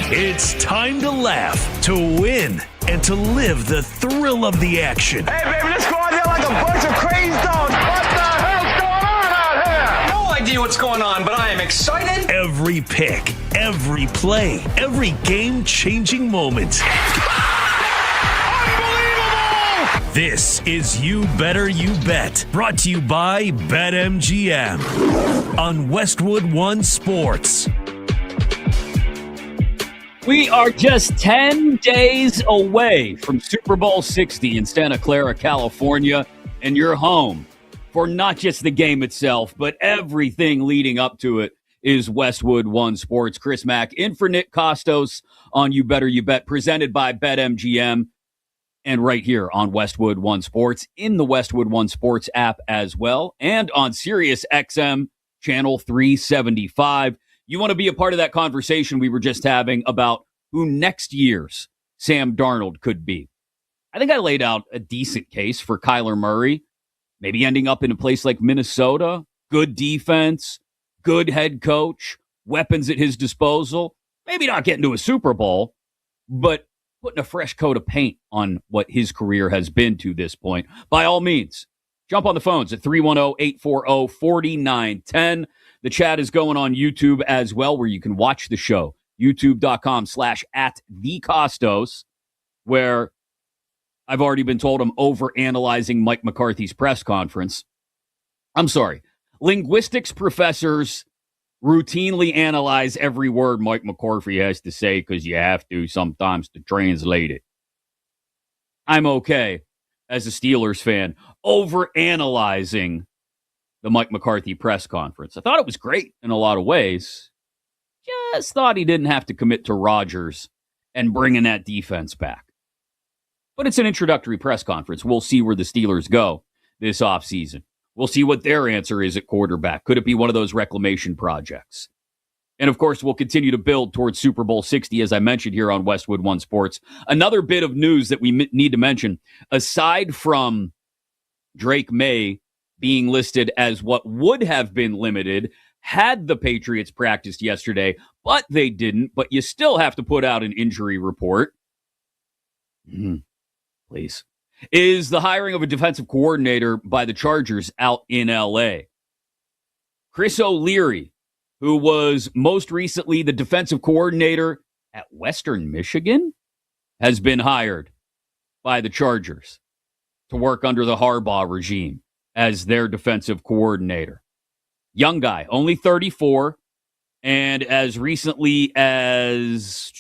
It's time to laugh, to win, and to live the thrill of the action. Hey, baby, let's go out there like a bunch of crazy dogs. What the hell's going on out here? No idea what's going on, but I am excited. Every pick, every play, every game-changing moment. Unbelievable! This is You Better You Bet, brought to you by BetMGM on Westwood One Sports. We are just 10 days away from Super Bowl 60 in Santa Clara, California, and you're home for not just the game itself, but everything leading up to it is Westwood One Sports. Chris Mack in for Nick Costos on You Better You Bet, presented by BetMGM, and right here on Westwood One Sports, in the Westwood One Sports app as well, and on Sirius XM channel 375. You want to be a part of that conversation we were just having about who next year's Sam Darnold could be. I think I laid out a decent case for Kyler Murray, maybe ending up in a place like Minnesota, good defense, good head coach, weapons at his disposal, maybe not getting to a Super Bowl, but putting a fresh coat of paint on what his career has been to this point. By all means, jump on the phones at 310-840-4910. The chat is going on YouTube as well, where you can watch the show, youtube.com/@thecostos, where I've already been told I'm overanalyzing Mike McCarthy's press conference. I'm sorry. Linguistics professors routinely analyze every word Mike McCarthy has to say because you have to sometimes to translate it. I'm okay, as a Steelers fan, overanalyzing the Mike McCarthy press conference. I thought it was great in a lot of ways. Just thought he didn't have to commit to Rodgers and bringing that defense back. But it's an introductory press conference. We'll see where the Steelers go this offseason. We'll see what their answer is at quarterback. Could it be one of those reclamation projects? And, of course, we'll continue to build towards Super Bowl 60, as I mentioned here on Westwood One Sports. Another bit of news that we need to mention, aside from Drake May being listed as what would have been limited had the Patriots practiced yesterday, but they didn't. But you still have to put out an injury report. Please. Is the hiring of a defensive coordinator by the Chargers out in L.A. Chris O'Leary, who was most recently the defensive coordinator at Western Michigan, has been hired by the Chargers to work under the Harbaugh regime as their defensive coordinator. Young guy, only 34, and as recently as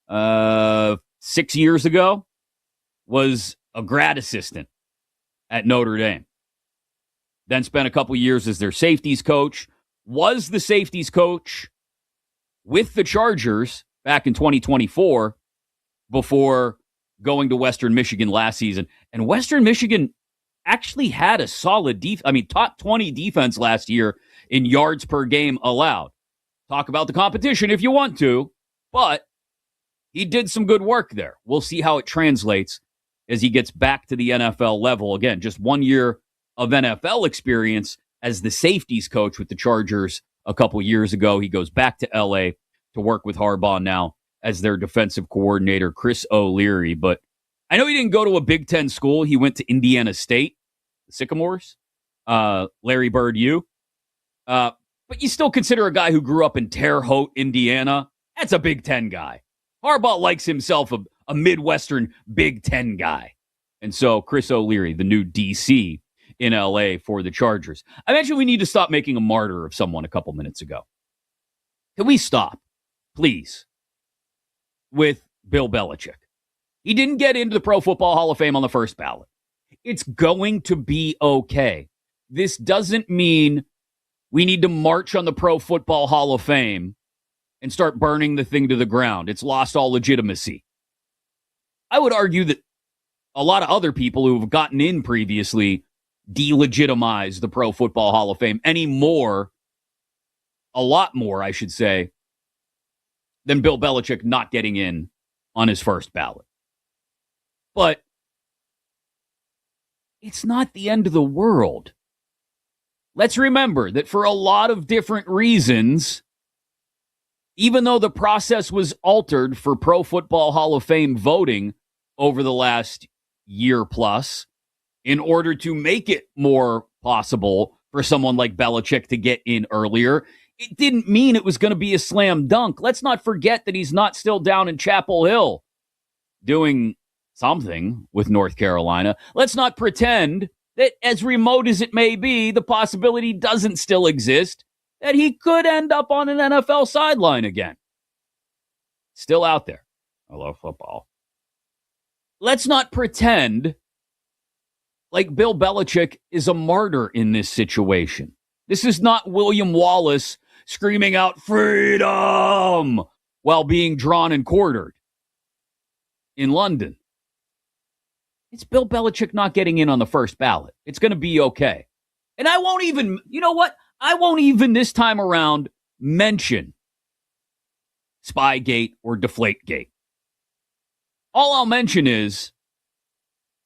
6 years ago, was a grad assistant at Notre Dame. Then spent a couple years as their safeties coach, was the safeties coach with the Chargers back in 2024 before going to Western Michigan last season. And Western Michigan actually had a solid top 20 defense last year in yards per game allowed. Talk about the competition if you want to, but he did some good work there. We'll see how it translates as he gets back to the NFL level. Again, just 1 year of NFL experience as the safeties coach with the Chargers a couple years ago. He goes back to L.A. to work with Harbaugh now as their defensive coordinator, Chris O'Leary. But I know he didn't go to a Big Ten school. He went to Indiana State, the Sycamores, Larry Bird U. But you still consider a guy who grew up in Terre Haute, Indiana. That's a Big Ten guy. Harbaugh likes himself a Midwestern Big Ten guy. And so Chris O'Leary, the new DC in L.A. for the Chargers. I mentioned we need to stop making a martyr of someone a couple minutes ago. Can we stop, please, with Bill Belichick? He didn't get into the Pro Football Hall of Fame on the first ballot. It's going to be okay. This doesn't mean we need to march on the Pro Football Hall of Fame and start burning the thing to the ground. It's lost all legitimacy. I would argue that a lot of other people who have gotten in previously delegitimize the Pro Football Hall of Fame anymore, a lot more, I should say, than Bill Belichick not getting in on his first ballot. But it's not the end of the world. Let's remember that for a lot of different reasons, even though the process was altered for Pro Football Hall of Fame voting over the last year plus in order to make it more possible for someone like Belichick to get in earlier, it didn't mean it was going to be a slam dunk. Let's not forget that he's not still down in Chapel Hill doing something with North Carolina. Let's not pretend that, as remote as it may be, the possibility doesn't still exist that he could end up on an NFL sideline again. Still out there. I love football. Let's not pretend like Bill Belichick is a martyr in this situation. This is not William Wallace screaming out freedom while being drawn and quartered in London. It's Bill Belichick not getting in on the first ballot. It's going to be okay. And I won't even, you know what? I won't even this time around mention Spygate or Deflategate. All I'll mention is,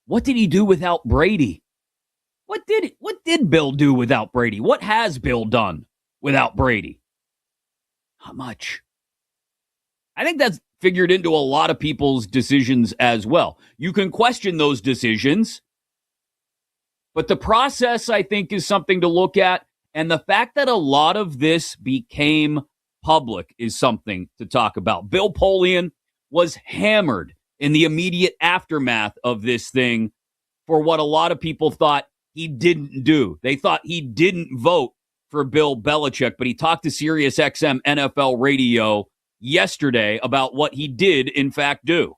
what did he do without Brady? What did Bill do without Brady? What has Bill done without Brady? Not much. I think that's figured into a lot of people's decisions as well. You can question those decisions, but the process, I think, is something to look at. And the fact that a lot of this became public is something to talk about. Bill Polian was hammered in the immediate aftermath of this thing for what a lot of people thought he didn't do. They thought he didn't vote for Bill Belichick, but he talked to SiriusXM NFL Radio yesterday about what he did, in fact, do.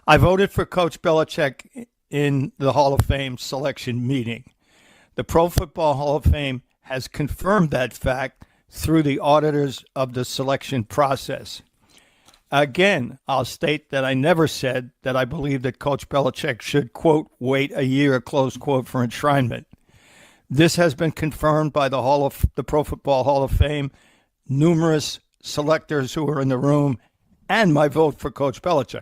I voted for Coach Belichick in the Hall of Fame selection meeting. The Pro Football Hall of Fame has confirmed that fact through the auditors of the selection process. Again, I'll state that I never said that I believe that Coach Belichick should, quote, wait a year, close quote, for enshrinement. This has been confirmed by the Pro Football Hall of Fame, numerous selectors who are in the room, and my vote for Coach Belichick.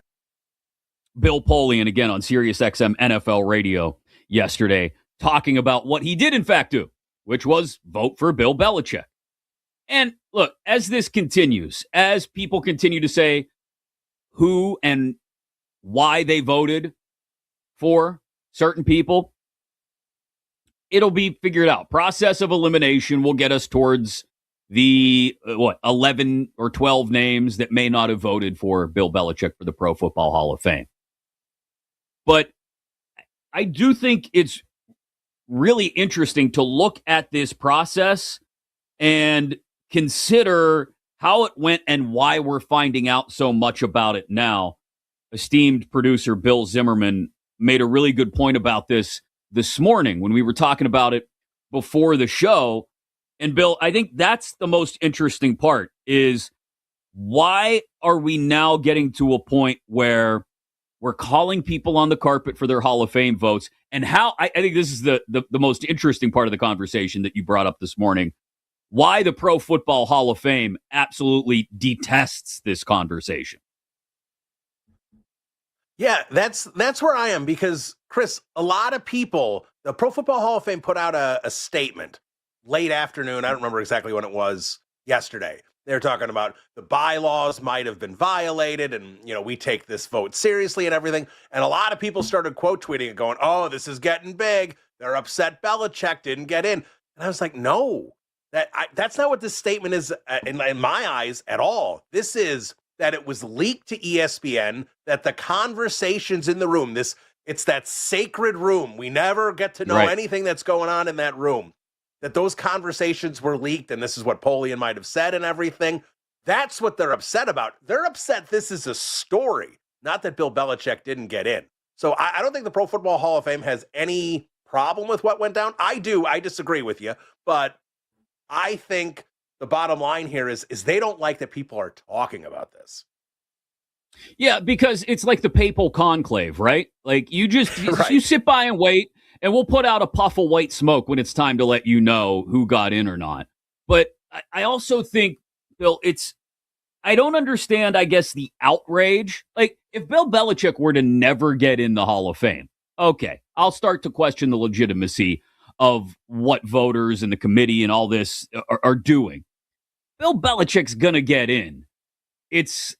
Bill Polian, again, on SiriusXM NFL Radio yesterday, talking about what he did, in fact, do, which was vote for Bill Belichick. And look, as this continues, as people continue to say who and why they voted for certain people, it'll be figured out. Process of elimination will get us towards the 11 or 12 names that may not have voted for Bill Belichick for the Pro Football Hall of Fame. But I do think it's really interesting to look at this process and consider how it went and why we're finding out so much about it now. Esteemed producer Bill Zimmerman made a really good point about this morning when we were talking about it before the show. And Bill, I think that's the most interesting part, is why are we now getting to a point where we're calling people on the carpet for their Hall of Fame votes? And how, I think this is the most interesting part of the conversation that you brought up this morning, why the Pro Football Hall of Fame absolutely detests this conversation. Yeah, that's where I am, because, Chris, a lot of people, the Pro Football Hall of Fame put out a statement late afternoon. I don't remember exactly when it was yesterday. They're talking about the bylaws might have been violated, and, we take this vote seriously and everything. And a lot of people started quote tweeting it, going, oh, this is getting big. They're upset Belichick didn't get in. And I was like, no, that's not what this statement is in my eyes at all. This is that it was leaked to ESPN, that the conversations in the room, it's that sacred room. We never get to know anything that's going on in that room. That those conversations were leaked, and this is what Polian might have said and everything. That's what they're upset about. They're upset this is a story, not that Bill Belichick didn't get in. So I don't think the Pro Football Hall of Fame has any problem with what went down. I do. I disagree with you. But I think the bottom line here is they don't like that people are talking about this. Yeah, because it's like the papal conclave, right? Like you sit by and wait. And we'll put out a puff of white smoke when it's time to let you know who got in or not. But I also think, Bill, I don't understand, I guess, the outrage. Like, if Bill Belichick were to never get in the Hall of Fame, okay, I'll start to question the legitimacy of what voters and the committee and all this are doing. Bill Belichick's going to get in. It's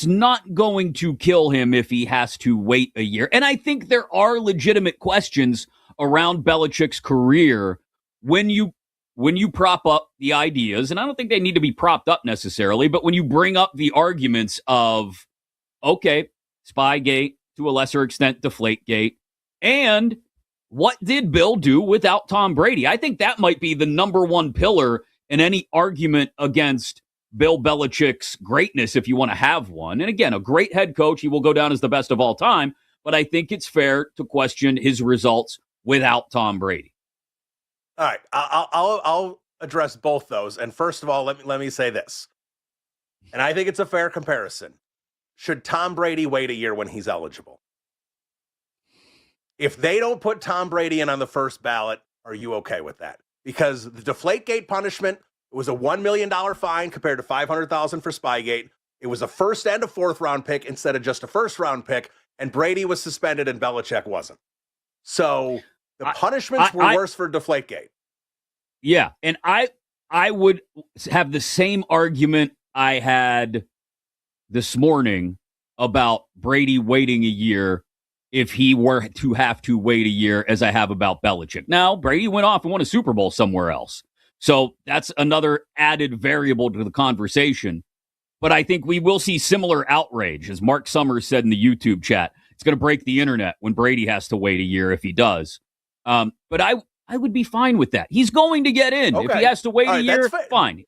not going to kill him if he has to wait a year. And I think there are legitimate questions around Belichick's career when you prop up the ideas, and I don't think they need to be propped up necessarily, but when you bring up the arguments of, okay, Spygate, to a lesser extent, Deflategate, and what did Bill do without Tom Brady? I think that might be the number one pillar in any argument against Bill Belichick's greatness, if you want to have one. And again, a great head coach, he will go down as the best of all time, but I think it's fair to question his results without Tom Brady. All right, I'll address both those. And first of all, let me say this, and I think it's a fair comparison. Should Tom Brady wait a year when he's eligible? If they don't put Tom Brady in on the first ballot, are you okay with that? Because the Deflategate punishment was a $1 million fine compared to $500,000 for Spygate. It was a first and a fourth round pick instead of just a first round pick, and Brady was suspended and Belichick wasn't. So the punishments were worse for Deflategate. Yeah, and I would have the same argument I had this morning about Brady waiting a year if he were to have to wait a year as I have about Belichick. Now, Brady went off and won a Super Bowl somewhere else. So that's another added variable to the conversation. But I think we will see similar outrage, as Mark Summers said in the YouTube chat. It's going to break the internet when Brady has to wait a year if he does. But I would be fine with that. He's going to get in. Okay. If he has to wait a year, fine.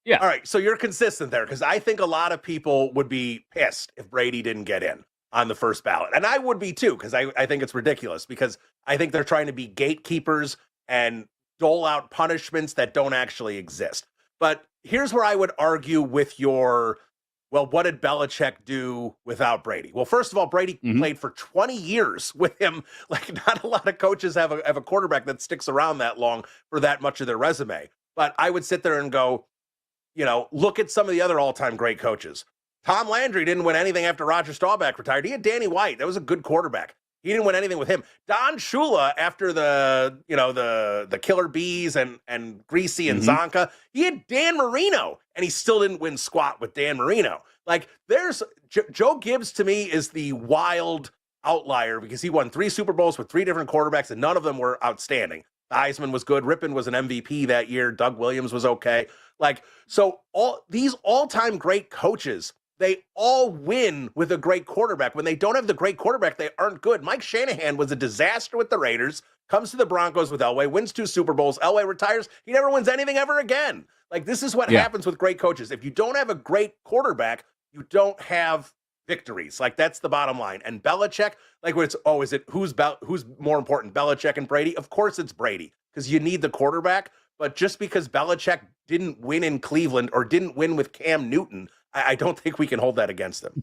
Yeah. All right, so you're consistent there, because I think a lot of people would be pissed if Brady didn't get in on the first ballot. And I would be too, because I think it's ridiculous, because I think they're trying to be gatekeepers and dole out punishments that don't actually exist. But here's where I would argue with your, well, what did Belichick do without Brady? Well, first of all, Brady played for 20 years with him. Like, not a lot of coaches have a quarterback that sticks around that long for that much of their resume. But I would sit there and go, look at some of the other all-time great coaches. Tom Landry didn't win anything after Roger Staubach retired. He had Danny White. That was a good quarterback. He didn't win anything with him. Don Shula, after the Killer Bees and Greasy and Zonka, he had Dan Marino, and he still didn't win squat with Dan Marino. Like, there's Joe Gibbs, to me, is the wild outlier, because he won 3 Super Bowls with 3 different quarterbacks, and none of them were outstanding. Heisman was good. Rippon was an MVP that year. Doug Williams was okay. Like, so all these all-time great coaches, they all win with a great quarterback. When they don't have the great quarterback, they aren't good. Mike Shanahan was a disaster with the Raiders, comes to the Broncos with Elway, wins 2 Super Bowls. Elway retires. He never wins anything ever again. Like, this is what happens with great coaches. If you don't have a great quarterback, you don't have victories. Like, that's the bottom line. And Belichick, like, when it's, who's more important, Belichick and Brady? Of course it's Brady, because you need the quarterback. But just because Belichick didn't win in Cleveland or didn't win with Cam Newton, I don't think we can hold that against him.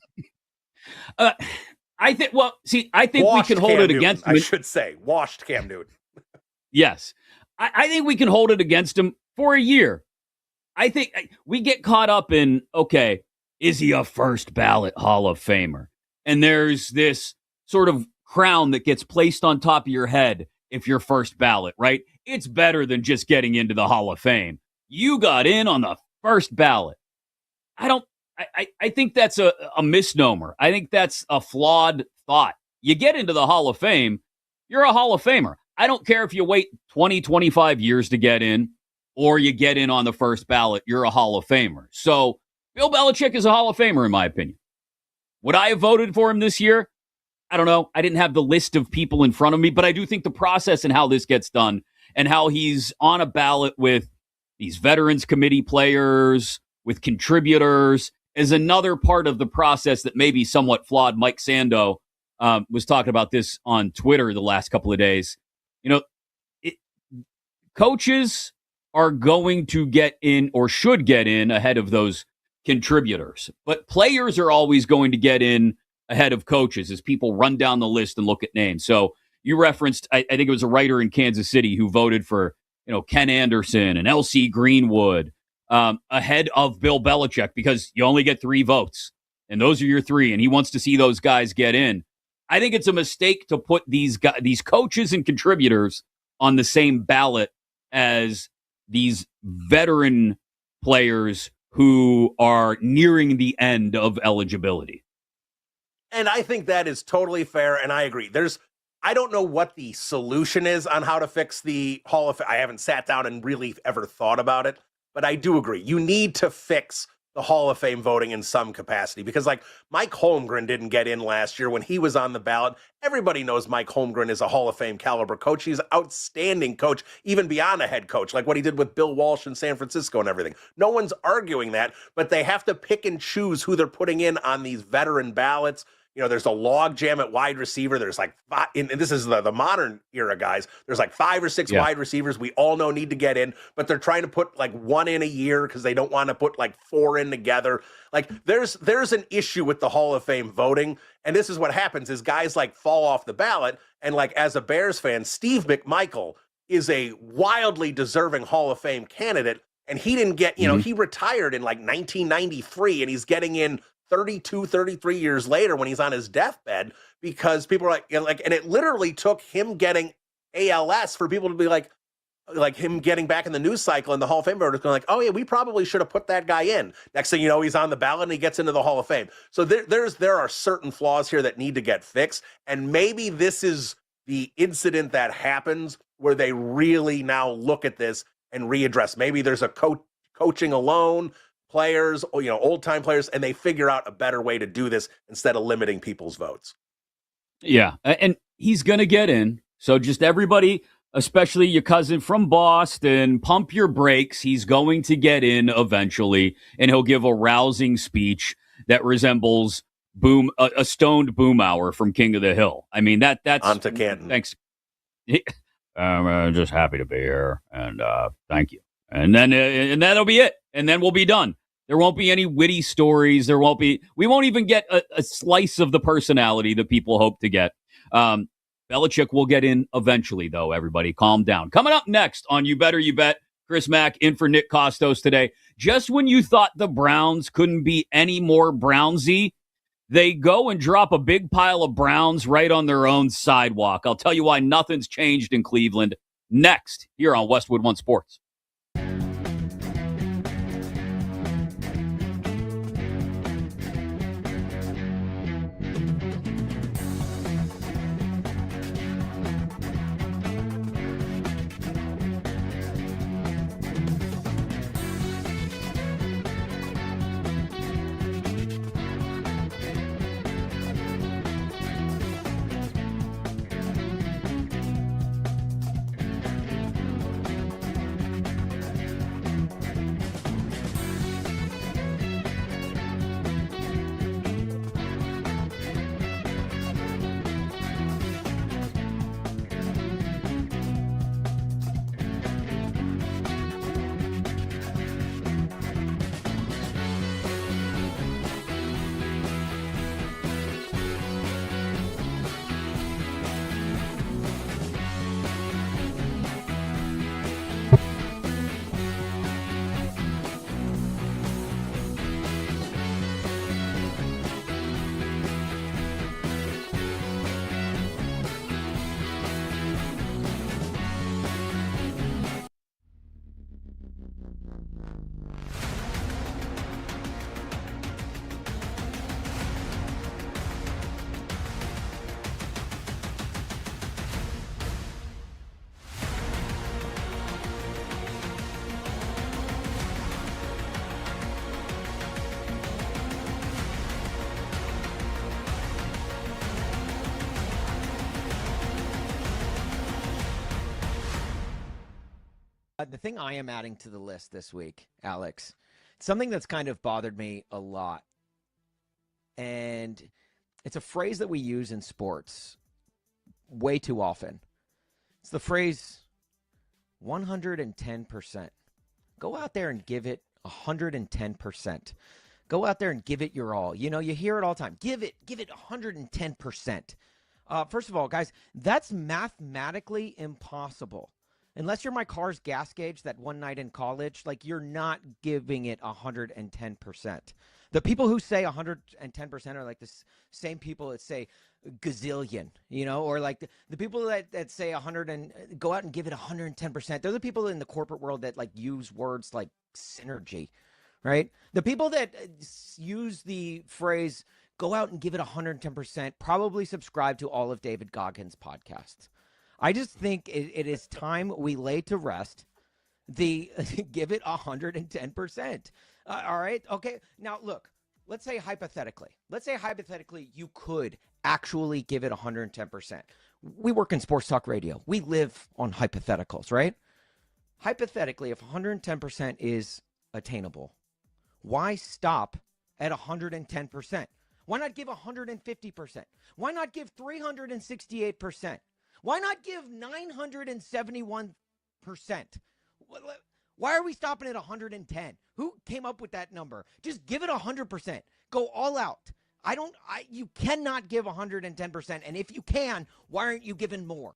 I think we can hold it against him. I should say, washed Cam Newton. Yes. I think we can hold it against him for a year. I think we get caught up in, okay, is he a first ballot Hall of Famer? And there's this sort of crown that gets placed on top of your head if you're first ballot, right? It's better than just getting into the Hall of Fame. You got in on the first ballot. I think that's a misnomer. I think that's a flawed thought. You get into the Hall of Fame, you're a Hall of Famer. I don't care if you wait 20, 25 years to get in, or you get in on the first ballot, you're a Hall of Famer. So Bill Belichick is a Hall of Famer, in my opinion. Would I have voted for him this year? I don't know. I didn't have the list of people in front of me, but I do think the process and how this gets done and how he's on a ballot with these Veterans Committee players, with contributors, is another part of the process that may be somewhat flawed. Mike Sando was talking about this on Twitter the last couple of days. Coaches are going to get in, or should get in, ahead of those contributors. But players are always going to get in ahead of coaches as people run down the list and look at names. So you referenced, I think it was a writer in Kansas City who voted for, Ken Anderson and L.C. Greenwood ahead of Bill Belichick, because you only get 3 votes, and those are your 3, and he wants to see those guys get in. I think it's a mistake to put these coaches and contributors on the same ballot as these veteran players who are nearing the end of eligibility. And I think that is totally fair, and I agree. I don't know what the solution is on how to fix the Hall of Fame. I haven't sat down and really ever thought about it, but I do agree. You need to fix the Hall of Fame voting in some capacity because, like, Mike Holmgren didn't get in last year when he was on the ballot. Everybody knows Mike Holmgren is a Hall of Fame caliber coach. He's an outstanding coach, even beyond a head coach, like what he did with Bill Walsh in San Francisco and everything. No one's arguing that, but they have to pick and choose who they're putting in on these veteran ballots. You know, there's a log jam at wide receiver. There's like five, and this is the modern era, guys. There's like 5 or 6 wide receivers we all know need to get in, but they're trying to put like 1 in a year because they don't want to put like 4 in together. Like there's an issue with the Hall of Fame voting, and this is what happens: is guys like fall off the ballot, and like as a Bears fan, Steve McMichael is a wildly deserving Hall of Fame candidate, and he didn't get. You know, he retired in like 1993, and he's getting in 32, 33 years later when he's on his deathbed because people are like, and it literally took him getting ALS for people to be like him getting back in the news cycle and the Hall of Fame voters going like, oh yeah, we probably should have put that guy in. Next thing you know, he's on the ballot and he gets into the Hall of Fame. So there are certain flaws here that need to get fixed. And maybe this is the incident that happens where they really now look at this and readdress. Maybe there's a coaching alone, players, you know, old-time players, and they figure out a better way to do this instead of limiting people's votes. Yeah, and he's going to get in. So just everybody, especially your cousin from Boston, pump your brakes. He's going to get in eventually, and he'll give a rousing speech that resembles a stoned Boomhauer from King of the Hill. I mean, that's... On to Canton. Thanks. I'm just happy to be here, and thank you. And then and that'll be it. And then we'll be done. There won't be any witty stories. We won't even get a slice of the personality that people hope to get. Belichick will get in eventually, though, everybody. Calm down. Coming up next on You Better You Bet, Chris Mack in for Nick Costos today. Just when you thought the Browns couldn't be any more Brownsy, they go and drop a big pile of Browns right on their own sidewalk. I'll tell you why nothing's changed in Cleveland next here on Westwood One Sports. The thing I am adding to the list this week, Alex, something that's kind of bothered me a lot, and it's a phrase that we use in sports way too often. It's the phrase 110%. Go out there and give it 110%. Go out there and give it your all. You know, you hear it all the time. Give it 110%. First of all, guys, that's mathematically impossible. Unless you're my car's gas gauge that one night in college, like, you're not giving it 110%. The people who say 110% are like the same people that say gazillion, or like the people that say 100 and go out and give it 110%. They're the people in the corporate world that like use words like synergy, right? The people that use the phrase go out and give it 110% probably subscribe to all of David Goggins' podcasts. I just think it is time we lay to rest the give it 110%. All right. Okay. Now, look, let's say hypothetically you could actually give it 110%. We work in sports talk radio. We live on hypotheticals, right? Hypothetically, if 110% is attainable, why stop at 110%? Why not give 150%? Why not give 368%? Why not give 971%? Why are we stopping at 110? Who came up with that number? Just give it 100%. Go all out. You cannot give 110%. And if you can, why aren't you giving more?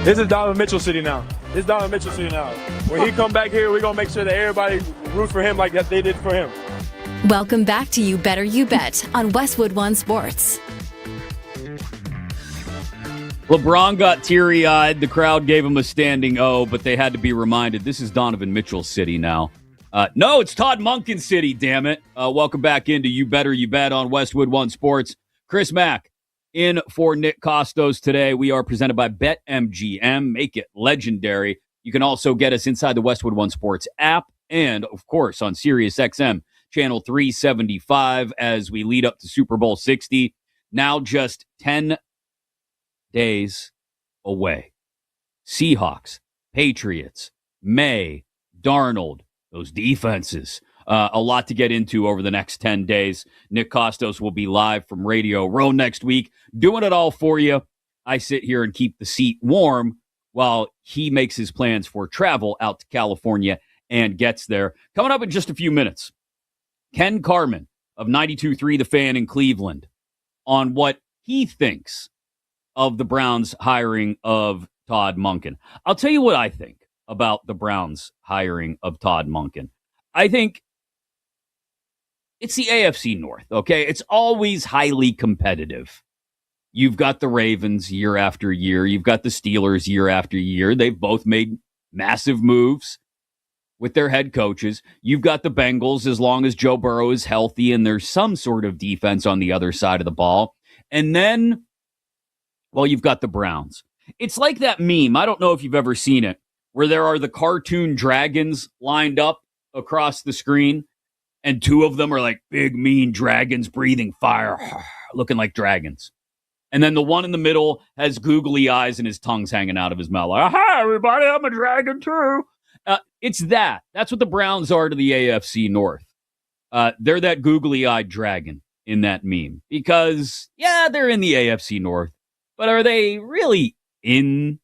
This is Donovan Mitchell City now. When he come back here, we're going to make sure that everybody root for him like that they did for him. Welcome back to You Better You Bet on Westwood One Sports. LeBron got teary-eyed. The crowd gave him a standing O, but they had to be reminded, this is Donovan Mitchell City now. No, it's Todd Monken City, damn it. Welcome back into You Better You Bet on Westwood One Sports. Chris Mack in for Nick Costos today. We are presented by BetMGM. Make it legendary. You can also get us inside the Westwood One Sports app and, of course, on SiriusXM Channel 375 as we lead up to Super Bowl 60. Now just 10 days away. Seahawks, Patriots, May, Darnold, those defenses. A lot to get into over the next 10 days. Nick Costos will be live from Radio Row next week, doing it all for you. I sit here and keep the seat warm while he makes his plans for travel out to California and gets there. Coming up in just a few minutes, Ken Carman of 92.3 The Fan in Cleveland on what he thinks of the Browns' hiring of Todd Monken. I'll tell you what I think about the Browns' hiring of Todd Monken. I think it's the AFC North, okay? It's always highly competitive. You've got the Ravens year after year. You've got the Steelers year after year. They've both made massive moves. with their head coaches. You've got the Bengals as long as Joe Burrow is healthy and there's some sort of defense on the other side of the ball. And then, well, you've got the Browns. It's like that meme. I don't know if you've ever seen it, where there are the cartoon dragons lined up across the screen, and two of them are like big, mean dragons breathing fire, looking like dragons. And then the one in the middle has googly eyes and his tongue's hanging out of his mouth. Like, hi, everybody, I'm a dragon too. It's that. That's what the Browns are to the AFC North. They're that googly-eyed dragon in that meme. Because, yeah, they're in the AFC North. But are they really in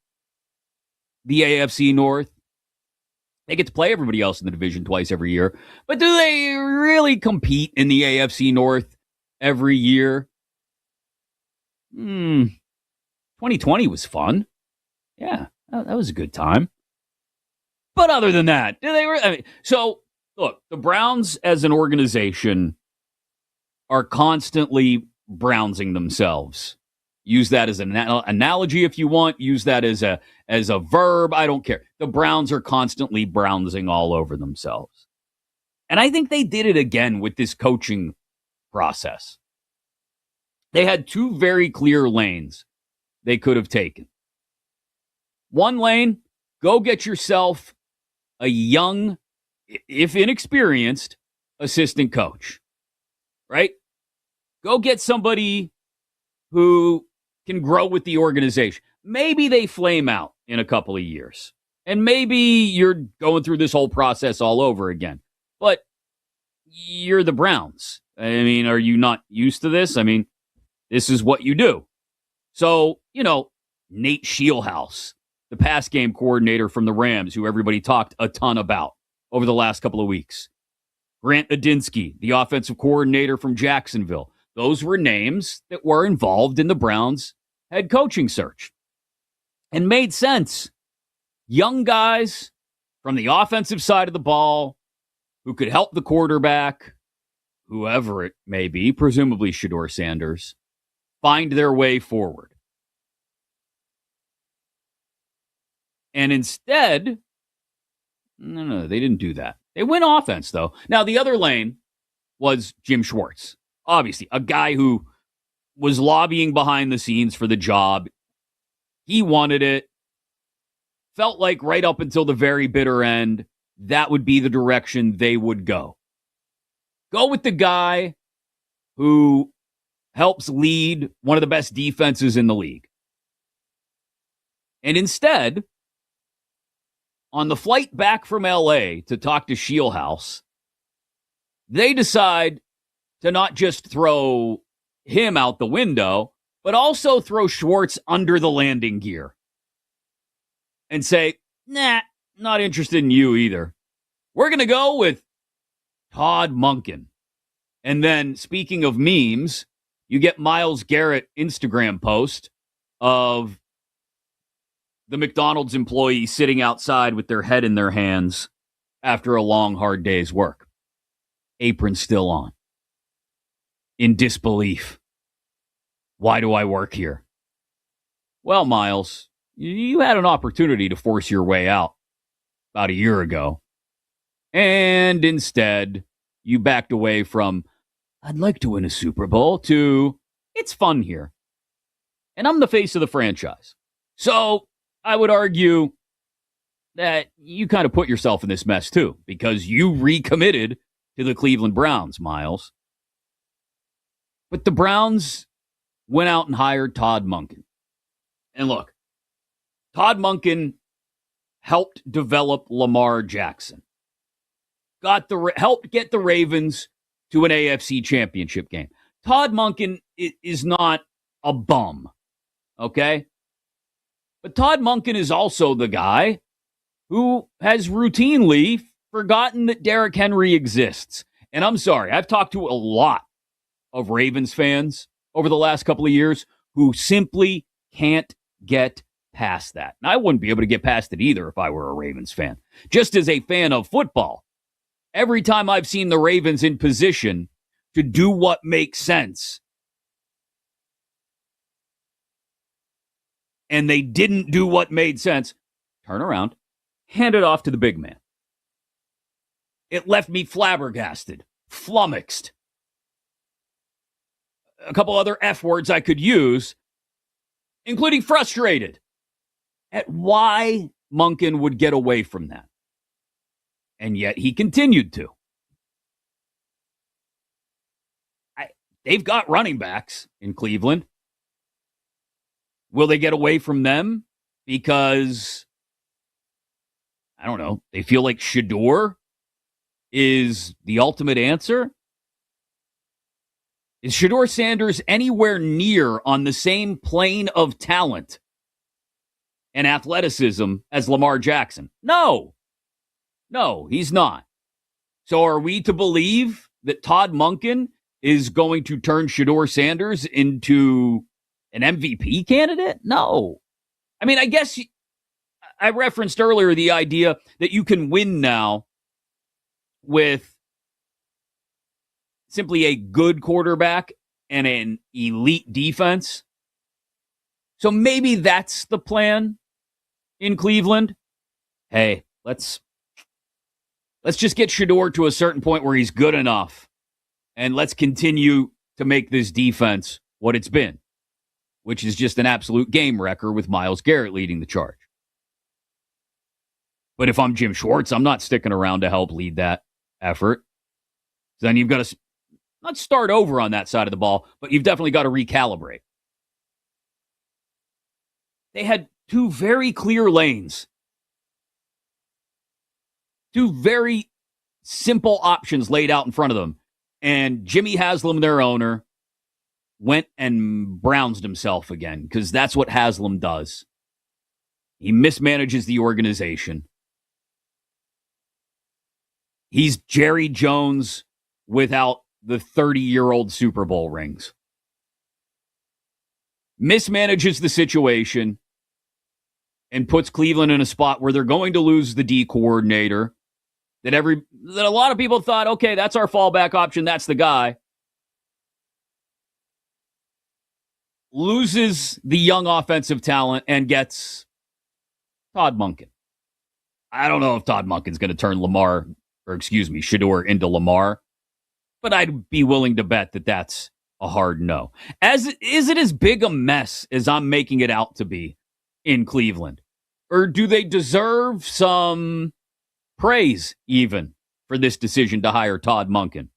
the AFC North? They get to play everybody else in the division twice every year. But do they really compete in the AFC North every year? 2020 was fun. Yeah, that was a good time. But other than that, so look, the Browns as an organization are constantly brownsing themselves. Use that as an analogy if you want. Use that as a verb. I don't care. The Browns are constantly brownsing all over themselves. And I think they did it again with this coaching process. They had two very clear lanes they could have taken. One lane, go get yourself a young, if inexperienced, assistant coach, right? Go get somebody who can grow with the organization. Maybe they flame out in a couple of years, and maybe you're going through this whole process all over again. But you're the Browns. I mean, are you not used to this? I mean, this is what you do. So, Nate Scheelhaus, the pass game coordinator from the Rams, who everybody talked a ton about over the last couple of weeks. Grant Adinsky, the offensive coordinator from Jacksonville. Those were names that were involved in the Browns' head coaching search. And made sense. Young guys from the offensive side of the ball who could help the quarterback, whoever it may be, presumably Shedeur Sanders, find their way forward. And instead, no, they didn't do that. They went offense, though. Now, the other lane was Jim Schwartz. Obviously, a guy who was lobbying behind the scenes for the job. He wanted it. Felt like right up until the very bitter end, that would be the direction they would go. Go with the guy who helps lead one of the best defenses in the league. And instead, on the flight back from LA to talk to Scheelhaus, they decide to not just throw him out the window, but also throw Schwartz under the landing gear and say, nah, not interested in you either. We're going to go with Todd Monken. And then, speaking of memes, you get Myles Garrett Instagram post of the McDonald's employee sitting outside with their head in their hands after a long, hard day's work. Apron still on. In disbelief. Why do I work here? Well, Myles, you had an opportunity to force your way out about a year ago. And instead, you backed away from, I'd like to win a Super Bowl, to, it's fun here. And I'm the face of the franchise. So I would argue that you kind of put yourself in this mess too, because you recommitted to the Cleveland Browns, Myles. But the Browns went out and hired Todd Monken. And look, Todd Monken helped develop Lamar Jackson. Helped get the Ravens to an AFC championship game. Todd Monken is not a bum, okay? But Todd Monken is also the guy who has routinely forgotten that Derrick Henry exists. And I'm sorry, I've talked to a lot of Ravens fans over the last couple of years who simply can't get past that. And I wouldn't be able to get past it either if I were a Ravens fan. Just as a fan of football, every time I've seen the Ravens in position to do what makes sense, and they didn't do what made sense, turn around, hand it off to the big man. It left me flabbergasted, flummoxed. A couple other F words I could use, including frustrated at why Monken would get away from that. And yet he continued to. They've got running backs in Cleveland. Will they get away from them because, I don't know, they feel like Shador is the ultimate answer? Is Shador Sanders anywhere near on the same plane of talent and athleticism as Lamar Jackson? No, he's not. So are we to believe that Todd Monken is going to turn Shador Sanders into an MVP candidate? No. I mean, I guess I referenced earlier the idea that you can win now with simply a good quarterback and an elite defense. So maybe that's the plan in Cleveland. Hey, let's just get Shador to a certain point where he's good enough, and let's continue to make this defense what it's been, which is just an absolute game wrecker with Myles Garrett leading the charge. But if I'm Jim Schwartz, I'm not sticking around to help lead that effort. Then you've got to not start over on that side of the ball, but you've definitely got to recalibrate. They had two very clear lanes, two very simple options laid out in front of them. And Jimmy Haslam, their owner, went and Brownsed himself again, because that's what Haslam does. He mismanages the organization. He's Jerry Jones without the 30-year-old Super Bowl rings. Mismanages the situation and puts Cleveland in a spot where they're going to lose the D coordinator that a lot of people thought, okay, that's our fallback option, that's the guy. Loses the young offensive talent and gets Todd Monken. I don't know if Todd Monken's going to turn Shador into Lamar, but I'd be willing to bet that that's a hard no. Is it as big a mess as I'm making it out to be in Cleveland? Or do they deserve some praise even for this decision to hire Todd Monken?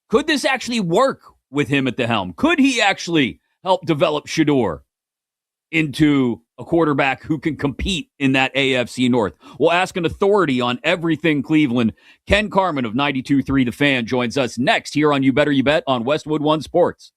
Could this actually work with him at the helm? Could he actually help develop Shador into a quarterback who can compete in that AFC North? We'll ask an authority on everything Cleveland. Ken Carman of 92.3 The Fan joins us next here on You Better You Bet on Westwood One Sports.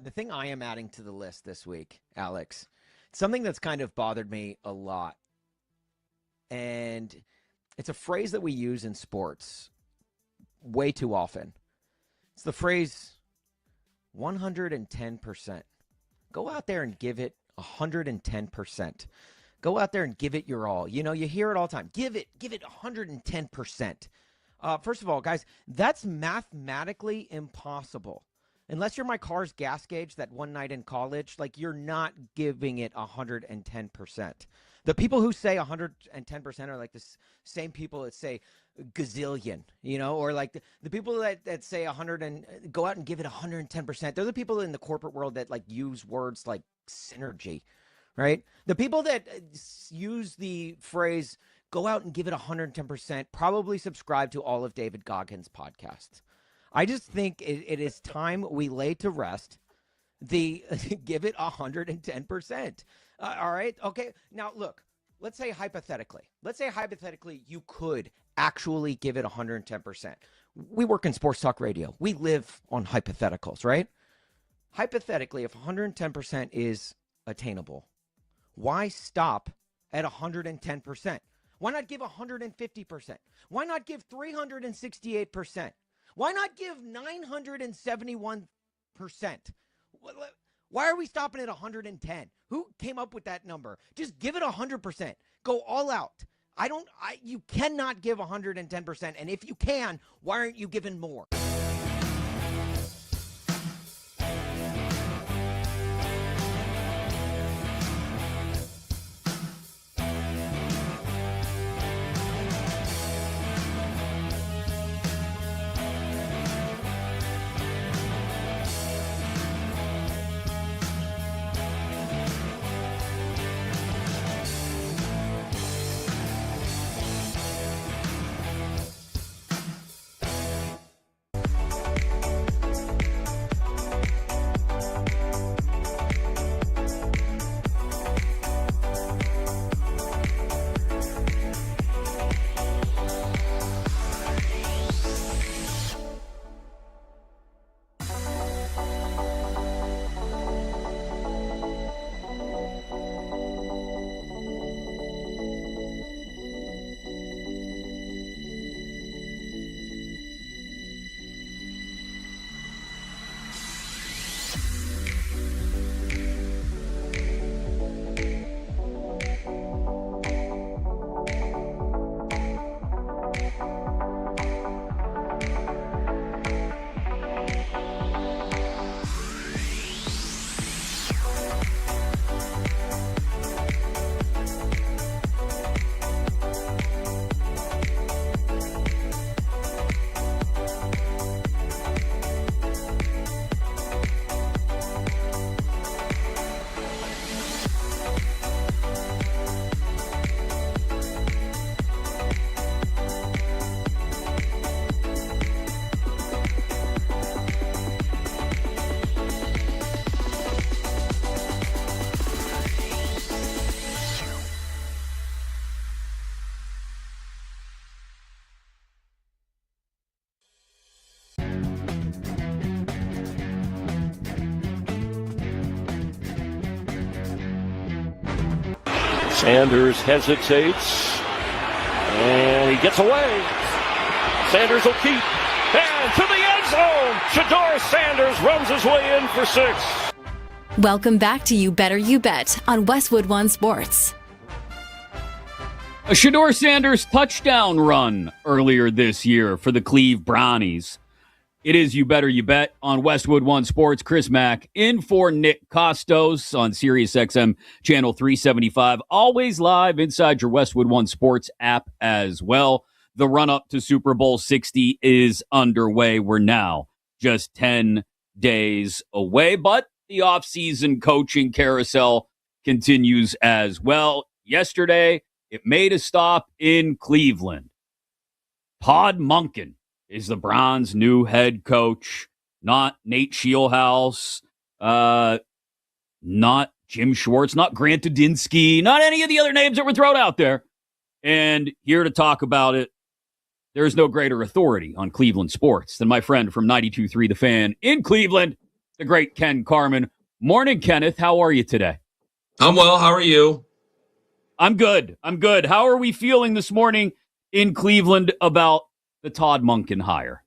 The thing I am adding to the list this week, Alex, something that's kind of bothered me a lot. And It's a phrase that we use in sports way too often. It's the phrase 110%. Go out there and give it 110%. Go out there and give it your all. You hear it all the time. Give it 110%. First of all, guys, that's mathematically impossible. Unless you're my car's gas gauge that one night in college, you're not giving it 110%. The people who say 110% are like the same people that say gazillion, or the people that say 100 and go out and give it 110%. They're the people in the corporate world that use words like synergy, right? The people that use the phrase go out and give it 110% probably subscribe to all of David Goggins' podcasts. I just think it is time we lay to rest the give it 110%. All right. Okay. Now, look, let's say hypothetically you could actually give it 110%. We work in sports talk radio. We live on hypotheticals, right? Hypothetically, if 110% is attainable, why stop at 110%? Why not give 150%? Why not give 368%? Why not give 971%? Why are we stopping at 110? Who came up with that number? Just give it 100%. Go all out. You cannot give 110%. And if you can, why aren't you giving more? Sanders hesitates, and he gets away. Sanders will keep, and to the end zone, Shedeur Sanders runs his way in for 6. Welcome back to You Better You Bet on Westwood One Sports. A Shedeur Sanders touchdown run earlier this year for the Cleve Brownies. It is You Better You Bet on Westwood One Sports. Chris Mack in for Nick Costos on Sirius XM Channel 375. Always live inside your Westwood One Sports app as well. The run-up to Super Bowl 60 is underway. We're now just 10 days away, but the offseason coaching carousel continues as well. Yesterday, it made a stop in Cleveland. Todd Monken is the Browns' new head coach, not Nate Scheelhaus, not Jim Schwartz, not Grant Dudinsky, not any of the other names that were thrown out there. And here to talk about it, there is no greater authority on Cleveland sports than my friend from 92.3 The Fan in Cleveland, the great Ken Carman. Morning, Kenneth. How are you today? I'm well. How are you? I'm good. How are we feeling this morning in Cleveland about the Todd Monken hire?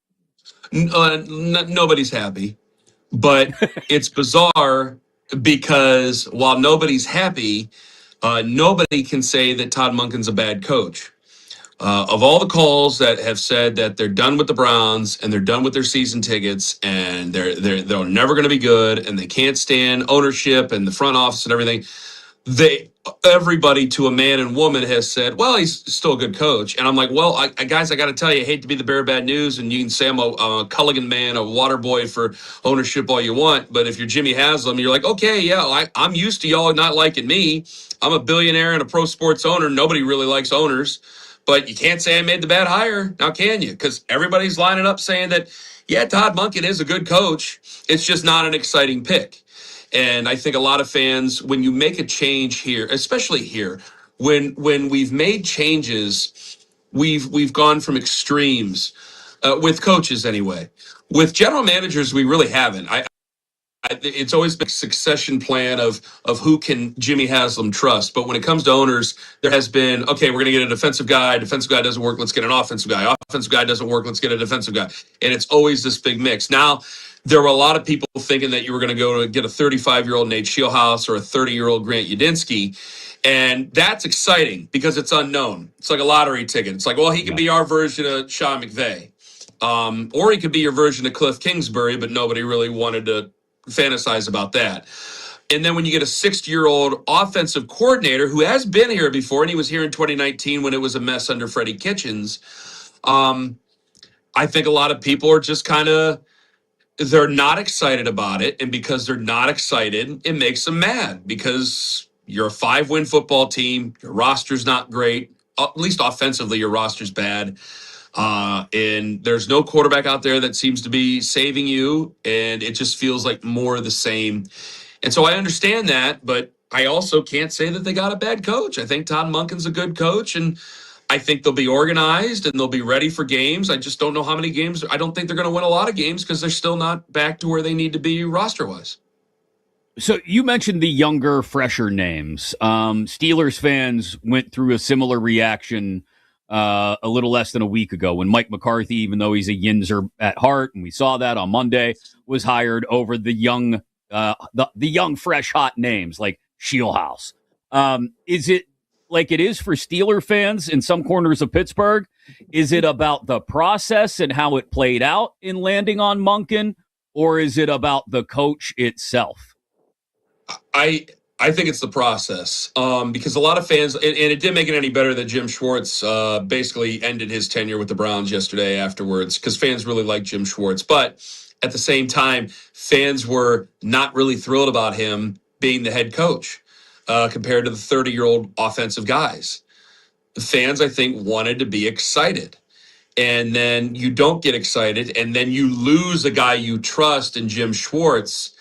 Nobody's happy, but it's bizarre because while nobody's happy, nobody can say that Todd Monken's a bad coach. Of all the calls that have said that they're done with the Browns and they're done with their season tickets and they're never going to be good and they can't stand ownership and the front office and everything, everybody to a man and woman has said, well, he's still a good coach. And I'm like, well, guys, I got to tell you, I hate to be the bearer of bad news. And you can say I'm a Culligan man, a water boy for ownership all you want. But if you're Jimmy Haslam, you're like, okay, yeah, I'm used to y'all not liking me. I'm a billionaire and a pro sports owner. Nobody really likes owners. But you can't say I made the bad hire. Now, can you? Because everybody's lining up saying that, yeah, Todd Monken is a good coach. It's just not an exciting pick. And I think a lot of fans, when you make a change here, especially here, when we've made changes, we've gone from extremes with coaches anyway. With general managers, we really haven't. It's always been a succession plan of who can Jimmy Haslam trust. But when it comes to owners, there has been, okay, we're going to get a defensive guy. Defensive guy doesn't work. Let's get an offensive guy. Offensive guy doesn't work. Let's get a defensive guy. And it's always this big mix. Now, there were a lot of people thinking that you were going to go to get a 35-year-old Nate Shieldhouse or a 30-year-old Grant Udinski. And that's exciting because it's unknown. It's like a lottery ticket. It's like, well, he could be our version of Sean McVay. Or he could be your version of Cliff Kingsbury, but nobody really wanted to fantasize about that. And then when you get a 60-year-old offensive coordinator who has been here before, and he was here in 2019 when it was a mess under Freddie Kitchens, I think a lot of people are just kind of, they're not excited about it. And because they're not excited, it makes them mad because you're a 5-win football team. Your roster's not great. At least offensively, your roster's bad. And there's no quarterback out there that seems to be saving you. And it just feels like more of the same. And so I understand that, but I also can't say that they got a bad coach. I think Todd Monken's a good coach, and I think they'll be organized and they'll be ready for games. I just don't know how many games. I don't think they're going to win a lot of games because they're still not back to where they need to be roster-wise. So you mentioned the younger, fresher names. Steelers fans went through a similar reaction a little less than a week ago when Mike McCarthy, even though he's a Yinzer at heart, and we saw that on Monday, was hired over the young, fresh, hot names like Shieldhouse. Is it like it is for Steeler fans in some corners of Pittsburgh? Is it about the process and how it played out in landing on Monken, or is it about the coach itself? I think it's the process because a lot of fans, and it didn't make it any better that Jim Schwartz basically ended his tenure with the Browns yesterday afterwards because fans really like Jim Schwartz. But at the same time, fans were not really thrilled about him being the head coach compared to the 30-year-old offensive guys. The fans, I think, wanted to be excited. And then you don't get excited, and then you lose a guy you trust in Jim Schwartz.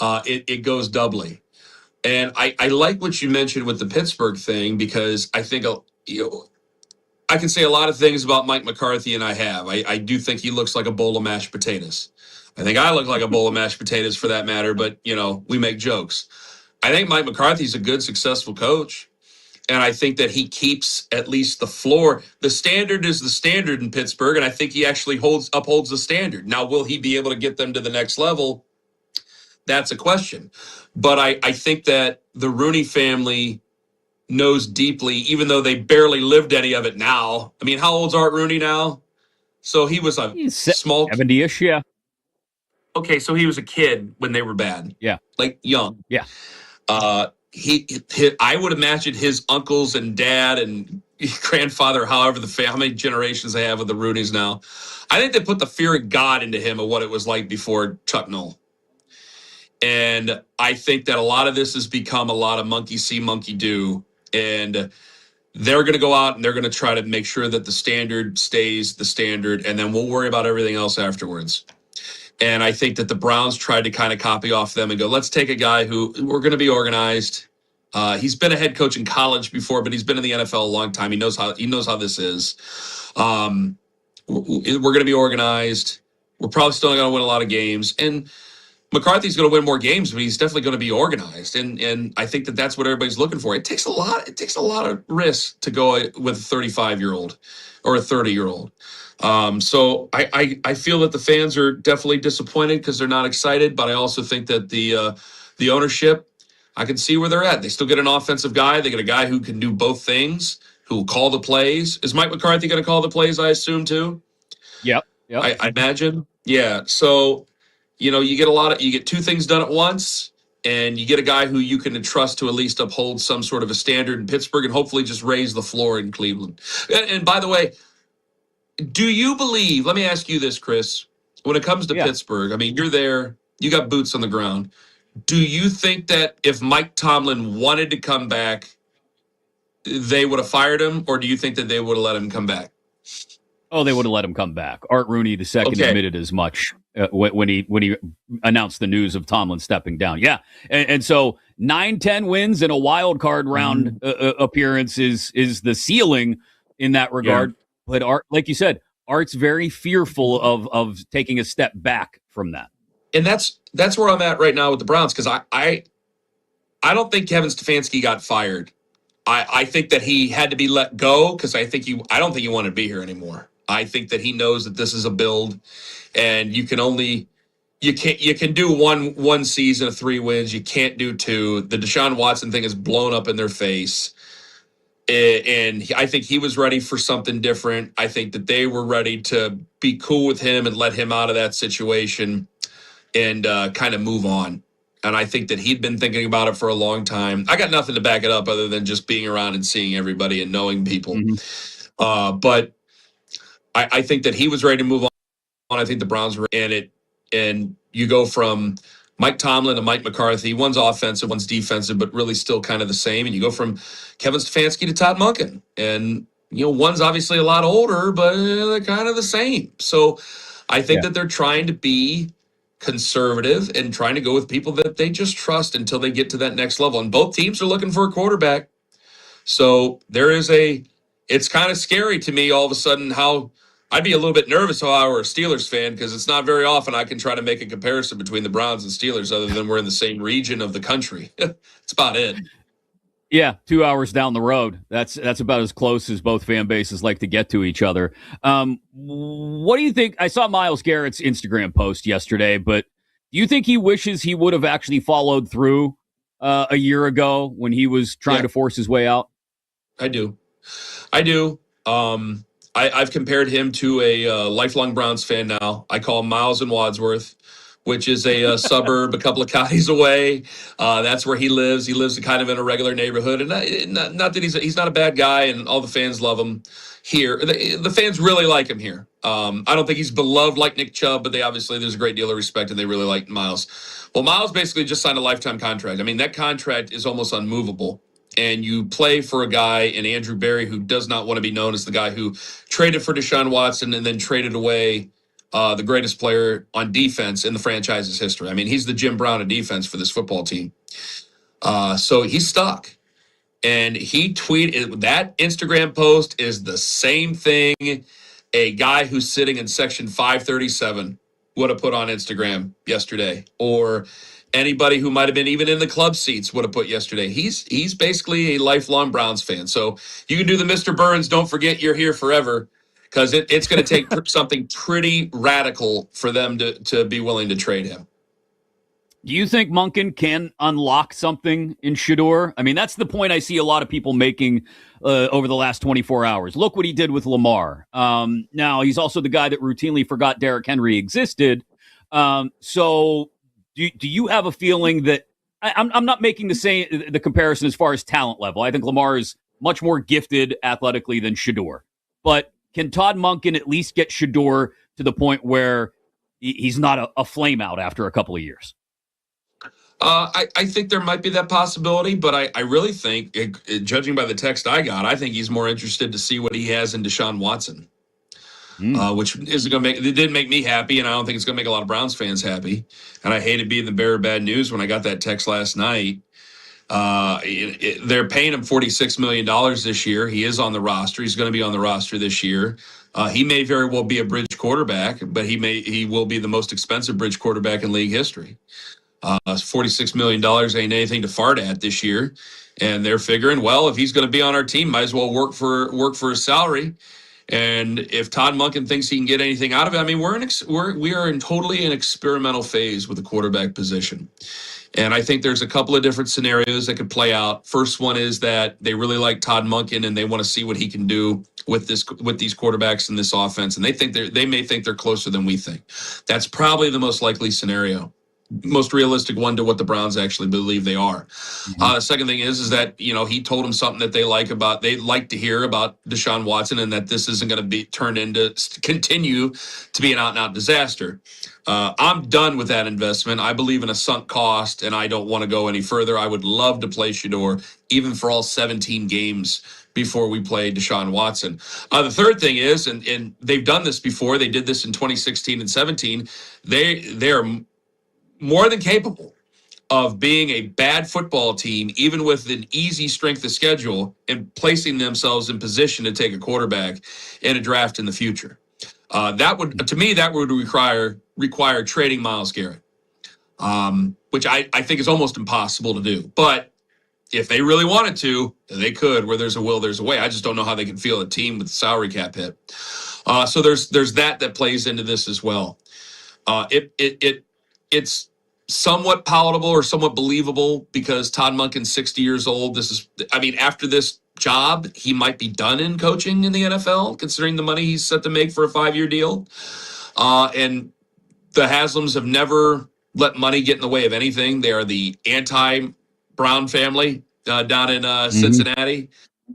It goes doubly. And I like what you mentioned with the Pittsburgh thing because I think I can say a lot of things about Mike McCarthy, and I have. I do think he looks like a bowl of mashed potatoes. I think I look like a bowl of mashed potatoes for that matter, but, we make jokes. I think Mike McCarthy's a good, successful coach, and I think that he keeps at least the floor. The standard is the standard in Pittsburgh, and I think he actually upholds the standard. Now, will he be able to get them to the next level? That's a question. But I think that the Rooney family knows deeply, even though they barely lived any of it now. I mean, how old's Art Rooney now? So he was He's small 70-ish, yeah. Okay, so he was a kid when they were bad. Yeah. Like young. Yeah. I would imagine his uncles and dad and grandfather, how many generations they have with the Rooneys now. I think they put the fear of God into him of what it was like before Chuck Noll. And I think that a lot of this has become a lot of monkey see, monkey do. And they're going to go out and they're going to try to make sure that the standard stays the standard. And then we'll worry about everything else afterwards. And I think that the Browns tried to kind of copy off them and go, let's take a guy who we're going to be organized. He's been a head coach in college before, but he's been in the NFL a long time. He knows how this is. We're going to be organized. We're probably still not going to win a lot of games. And McCarthy's going to win more games, but he's definitely going to be organized, and I think that that's what everybody's looking for. It takes a lot. It takes a lot of risk to go with a 35-year-old or a 30-year-old. So I feel that the fans are definitely disappointed because they're not excited, but I also think that the ownership, I can see where they're at. They still get an offensive guy. They get a guy who can do both things, who will call the plays. Is Mike McCarthy going to call the plays? I assume too. Yep. I imagine. Yeah. So, you get two things done at once, and you get a guy who you can trust to at least uphold some sort of a standard in Pittsburgh and hopefully just raise the floor in Cleveland. And by the way, do you believe, let me ask you this, Chris, when it comes to Pittsburgh, I mean, you're there, you got boots on the ground. Do you think that if Mike Tomlin wanted to come back, they would have fired him, or do you think that they would have let him come back? Oh, they would have let him come back. Art Rooney II admitted as much when he announced the news of Tomlin stepping down. Yeah, and so 9-10 wins and a wild card round appearance is the ceiling in that regard. Yeah. But Art, like you said, Art's very fearful of taking a step back from that. And that's where I'm at right now with the Browns, because I don't think Kevin Stefanski got fired. I think that he had to be let go because I don't think he wanted to be here anymore. I think that he knows that this is a build, and you can do one season of 3 wins. You can't do 2. The Deshaun Watson thing is blown up in their face. And I think he was ready for something different. I think that they were ready to be cool with him and let him out of that situation and kind of move on. And I think that he'd been thinking about it for a long time. I got nothing to back it up other than just being around and seeing everybody and knowing people. But I think that he was ready to move on. I think the Browns were in it. And you go from Mike Tomlin to Mike McCarthy. One's offensive, one's defensive, but really still kind of the same. And you go from Kevin Stefanski to Todd Monken. And, one's obviously a lot older, but they're kind of the same. So I think that they're trying to be conservative and trying to go with people that they just trust until they get to that next level. And both teams are looking for a quarterback. So it's kind of scary to me all of a sudden how I'd be a little bit nervous if I were a Steelers fan, because it's not very often I can try to make a comparison between the Browns and Steelers other than we're in the same region of the country. That's about it. Yeah, 2 hours down the road. That's about as close as both fan bases like to get to each other. What do you think? I saw Myles Garrett's Instagram post yesterday, but do you think he wishes he would have actually followed through a year ago when he was trying to force his way out? I do. I've compared him to a lifelong Browns fan now. I call him Miles in Wadsworth, which is a suburb a couple of counties away. That's where he lives. He lives kind of in a regular neighborhood. And not that he's not a bad guy, and all the fans love him here. The fans really like him here. I don't think he's beloved like Nick Chubb, but there's a great deal of respect, and they really like Miles. Well, Miles basically just signed a lifetime contract. I mean, that contract is almost unmovable. And you play for a guy in Andrew Berry who does not want to be known as the guy who traded for Deshaun Watson and then traded away the greatest player on defense in the franchise's history. I mean, he's the Jim Brown of defense for this football team. So he's stuck. And he tweeted, that Instagram post is the same thing a guy who's sitting in section 537 would have put on Instagram yesterday, or anybody who might have been even in the club seats would have put yesterday. He's basically a lifelong Browns fan. So you can do the Mr. Burns, don't forget you're here forever, because it's going to take something pretty radical for them to be willing to trade him. Do you think Monken can unlock something in Shedeur? I mean, that's the point I see a lot of people making over the last 24 hours. Look what he did with Lamar. Now, he's also the guy that routinely forgot Derrick Henry existed. So do you have a feeling that I'm not making the comparison as far as talent level. I think Lamar is much more gifted athletically than Shedeur. But can Todd Monken at least get Shedeur to the point where he's not a flame out after a couple of years? I think there might be that possibility, but I really think, judging by the text I got, I think he's more interested to see what he has in Deshaun Watson, which isn't going to it didn't make me happy, and I don't think it's going to make a lot of Browns fans happy. And I hated being the bearer of bad news when I got that text last night. They're paying him $46 million this year. He is on the roster. He's going to be on the roster this year. He may very well be a bridge quarterback, but he will be the most expensive bridge quarterback in league history. $46 million ain't anything to fart at this year. And they're figuring, well, if he's going to be on our team, might as well work for his salary. And if Todd Monken thinks he can get anything out of it, I mean, we are in totally an experimental phase with the quarterback position. And I think there's a couple of different scenarios that could play out. First one is that they really like Todd Monken and they want to see what he can do with these quarterbacks in this offense. And they may think they're closer than we think. That's probably the most likely scenario, most realistic one to what the Browns actually believe they are. The second thing is that, he told them something that they like to hear about Deshaun Watson, and that this isn't going to be turned into continue to be an out and out disaster. I'm done with that investment. I believe in a sunk cost, and I don't want to go any further. I would love to play Shedeur, even for all 17 games before we play Deshaun Watson. The third thing is, and they've done this before. They did this in 2016 and 17. They're more than capable of being a bad football team, even with an easy strength of schedule, and placing themselves in position to take a quarterback in a draft in the future. That would require trading Myles Garrett, which I think is almost impossible to do. But if they really wanted to, they could. Where there's a will, there's a way. I just don't know how they can field a team with the salary cap hit. So there's that plays into this as well. It's somewhat palatable or somewhat believable because Todd Monken's 60 years old. After this job, he might be done in coaching in the NFL, considering the money he's set to make for a 5-year deal. And the Haslams have never let money get in the way of anything. They are the anti-Brown family down in Cincinnati.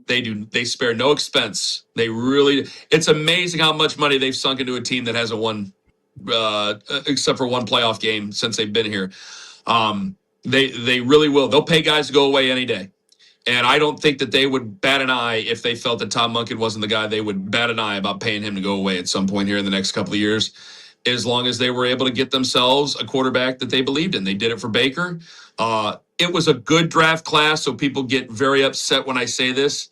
They spare no expense. It's amazing how much money they've sunk into a team that hasn't won except for one playoff game since they've been here. They really will. They'll pay guys to go away any day. And I don't think that they would bat an eye if they felt that Tom Monken wasn't the guy. They would bat an eye about paying him to go away at some point here in the next couple of years, as long as they were able to get themselves a quarterback that they believed in. They did it for Baker. It was a good draft class, so people get very upset when I say this.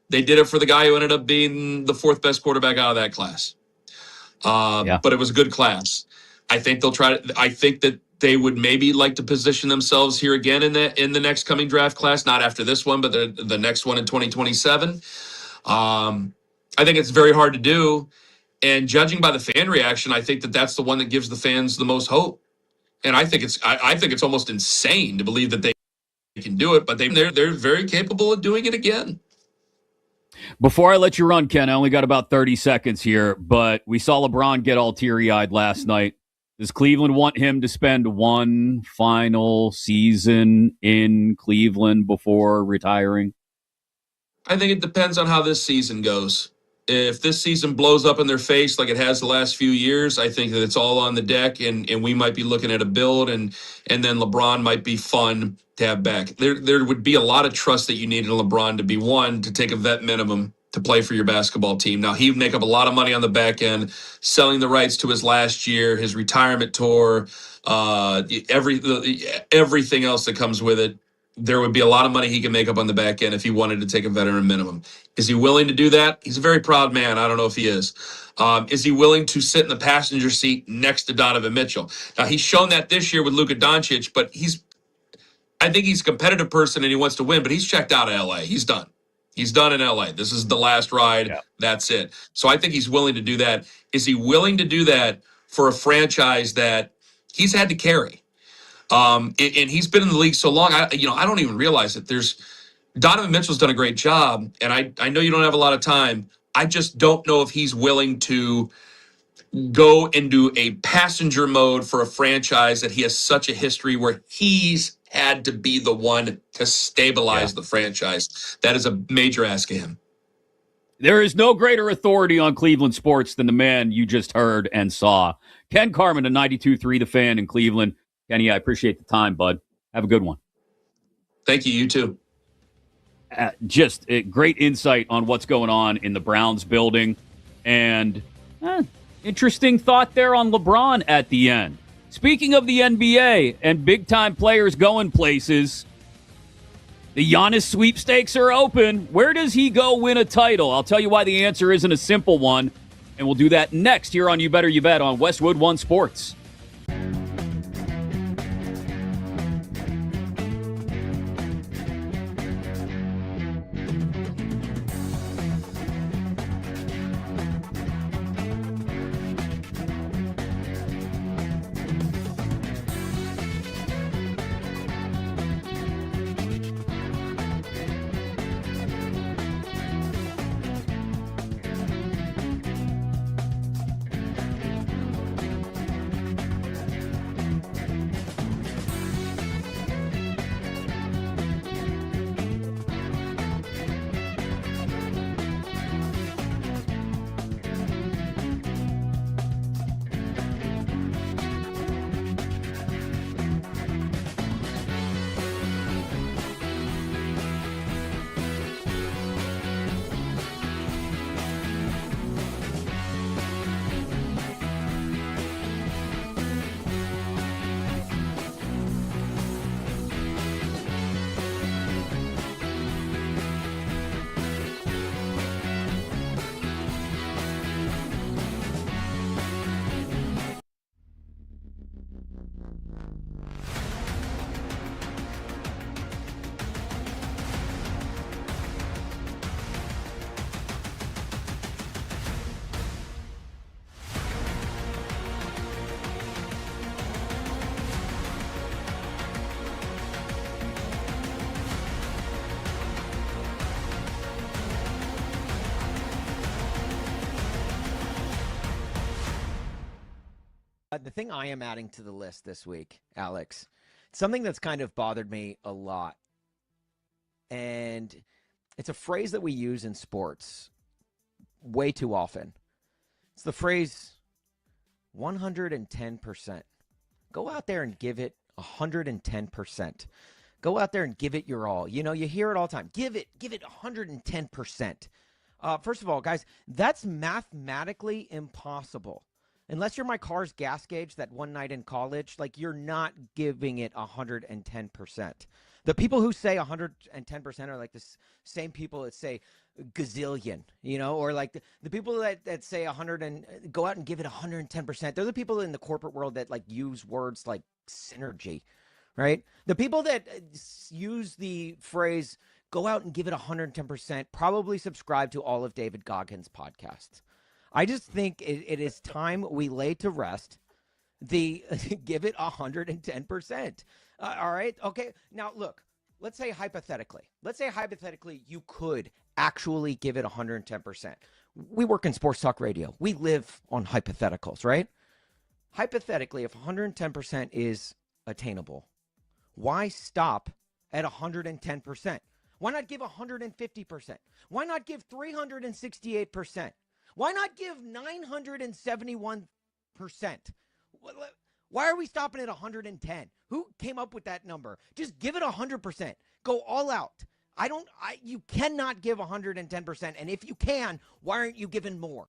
They did it for the guy who ended up being the fourth best quarterback out of that class. But it was a good class. I think they'll try to. I think that they would maybe like to position themselves here again in the next coming draft class, not after this one, but the next one in 2027. I think it's very hard to do, and judging by the fan reaction, I think that that's the one that gives the fans the most hope. And I think it's almost insane to believe that they can do it, but they're very capable of doing it again. Before I let you run, Ken, I only got about 30 seconds here, but we saw LeBron get all teary-eyed last night. Does Cleveland want him to spend one final season in Cleveland before retiring? I think it depends on how this season goes. If this season blows up in their face like it has the last few years, I think that it's all on the deck, and we might be looking at a build, and then LeBron might be fun to have back. There would be a lot of trust that you need in LeBron to be one, to take a vet minimum to play for your basketball team. Now, he would make up a lot of money on the back end, selling the rights to his last year, his retirement tour, everything else that comes with it. There would be a lot of money he can make up on the back end if he wanted to take a veteran minimum. Is he willing to do that? He's a very proud man. I don't know if he is. Is he willing to sit in the passenger seat next to Donovan Mitchell? Now, he's shown that this year with Luka Doncic, but I think he's a competitive person and he wants to win, but he's checked out of LA. He's done. He's done in LA. This is the last ride. Yeah. That's it. So I think he's willing to do that. Is he willing to do that for a franchise that he's had to carry? And he's been in the league so long, I don't even realize it. Donovan Mitchell's done a great job, and I know you don't have a lot of time. I just don't know if he's willing to go into a passenger mode for a franchise that he has such a history where he's had to be the one to stabilize the franchise. That is a major ask of him. There is no greater authority on Cleveland sports than the man you just heard and saw. Ken Carman, a 92.3 The Fan in Cleveland. Kenny, I appreciate the time, bud. Have a good one. Thank you. You too. Just a great insight on what's going on in the Browns building. And interesting thought there on LeBron at the end. Speaking of the NBA and big-time players going places, the Giannis sweepstakes are open. Where does he go win a title? I'll tell you why the answer isn't a simple one. And we'll do that next here on You Better You Bet on Westwood One Sports. The thing I am adding to the list this week, Alex, something that's kind of bothered me a lot. And it's a phrase that we use in sports way too often. It's the phrase 110%. Go out there and give it 110%. Go out there and give it your all. You know, you hear it all the time. Give it 110%. First of all, guys, that's mathematically impossible. Unless you're my car's gas gauge that one night in college, like, you're not giving it 110%. The people who say 110% are like the same people that say gazillion, you know, or like the people that say 100 and go out and give it 110%. They're the people in the corporate world that like use words like synergy, right? The people that use the phrase go out and give it 110% probably subscribe to all of David Goggins' podcasts. I just think it is time we lay to rest the give it 110%. All right. Okay. Now, look, let's say hypothetically you could actually give it 110%. We work in sports talk radio. We live on hypotheticals, right? Hypothetically, if 110% is attainable, why stop at 110%? Why not give 150%? Why not give 368%? Why not give 971%? Why are we stopping at 110? Who came up with that number? Just give it 100%. Go all out. You cannot give 110%. And if you can, why aren't you giving more?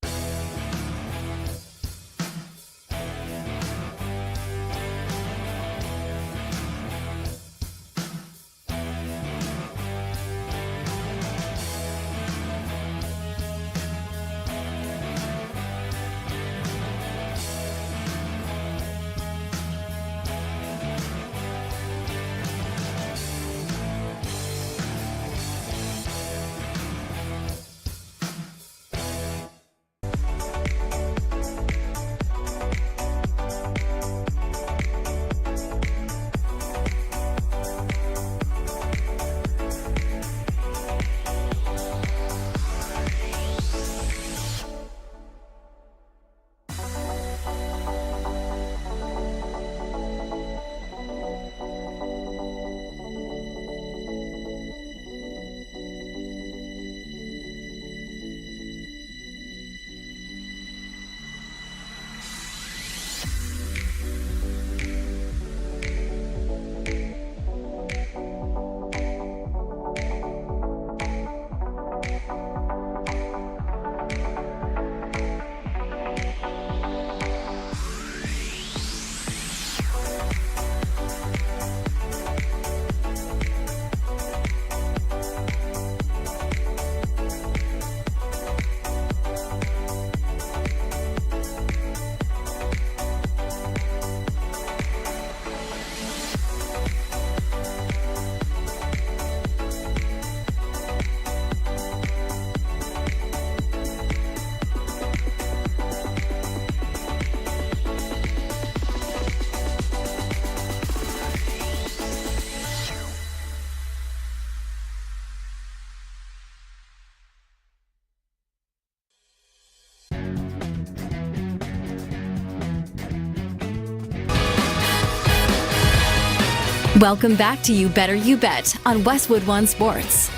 Welcome back to You Better You Bet on Westwood One Sports.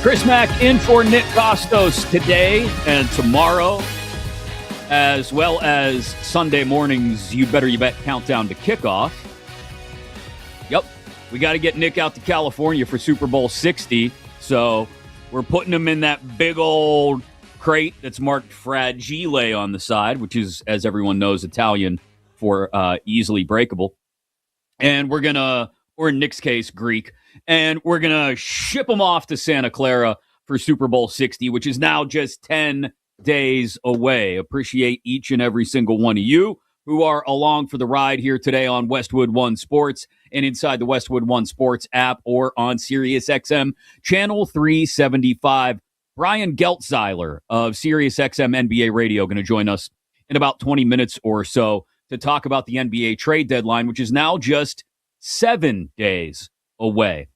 Chris Mack in for Nick Costos today and tomorrow, as well as Sunday morning's You Better You Bet countdown to kickoff. Yep, we got to get Nick out to California for Super Bowl 60, so we're putting him in that big old crate that's marked Fragile on the side, which is, as everyone knows, Italian for easily breakable. And we're going to, or in Nick's case, Greek, and we're going to ship him off to Santa Clara for Super Bowl 60, which is now just 10 days away. Appreciate each and every single one of you who are along for the ride here today on Westwood One Sports and inside the Westwood One Sports app or on SiriusXM Channel 375. Brian Geltzeiler of SiriusXM NBA Radio going to join us in about 20 minutes or so to talk about the NBA trade deadline, which is now just 7 days away.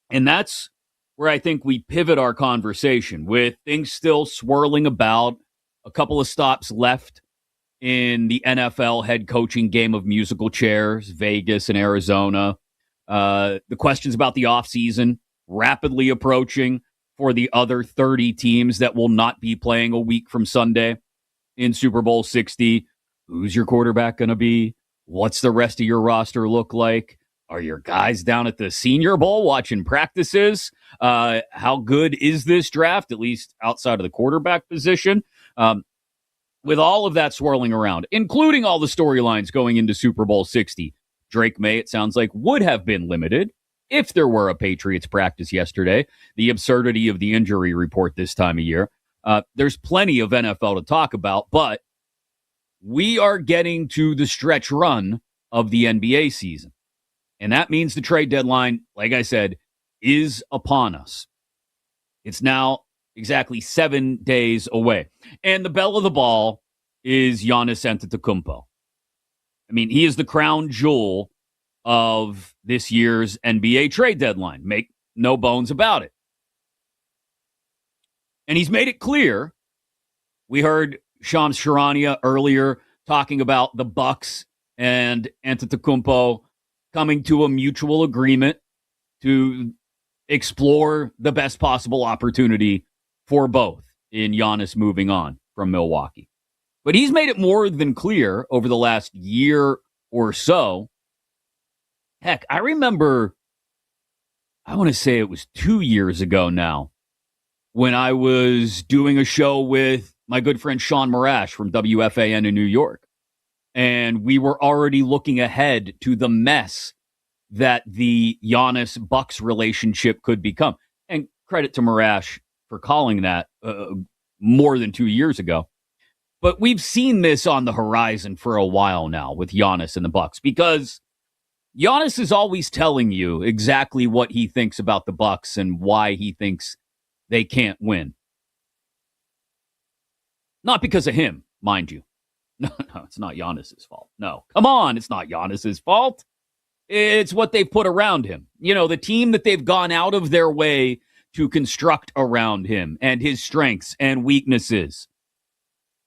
And that's where I think we pivot our conversation with things still swirling about, a couple of stops left in the NFL head coaching game of musical chairs, Vegas and Arizona. The questions about the offseason rapidly approaching for the other 30 teams that will not be playing a week from Sunday in Super Bowl 60. Who's your quarterback going to be? What's the rest of your roster look like? Are your guys down at the Senior Bowl watching practices? How good is this draft, at least outside of the quarterback position? With all of that swirling around, including all the storylines going into Super Bowl 60, Drake May, it sounds like, would have been limited if there were a Patriots practice yesterday. The absurdity of the injury report this time of year. There's plenty of NFL to talk about, but we are getting to the stretch run of the NBA season. And that means the trade deadline, like I said, is upon us. It's now exactly 7 days away. And the belle of the ball is Giannis Antetokounmpo. I mean, he is the crown jewel of this year's NBA trade deadline. Make no bones about it. And he's made it clear. We heard Shams Charania earlier talking about the Bucks and Antetokounmpo coming to a mutual agreement to explore the best possible opportunity for both in Giannis moving on from Milwaukee. But he's made it more than clear over the last year or so. Heck, I remember, I want to say it was 2 years ago now, when I was doing a show with my good friend Sean Marash from WFAN in New York. And we were already looking ahead to the mess that the Giannis-Bucks relationship could become. And credit to Marash for calling that more than 2 years ago. But we've seen this on the horizon for a while now with Giannis and the Bucks, because Giannis is always telling you exactly what he thinks about the Bucks and why he thinks they can't win. Not because of him, mind you. No, it's not Giannis's fault. No, come on, it's not Giannis's fault. It's what they've put around him. You know, the team that they've gone out of their way to construct around him and his strengths and weaknesses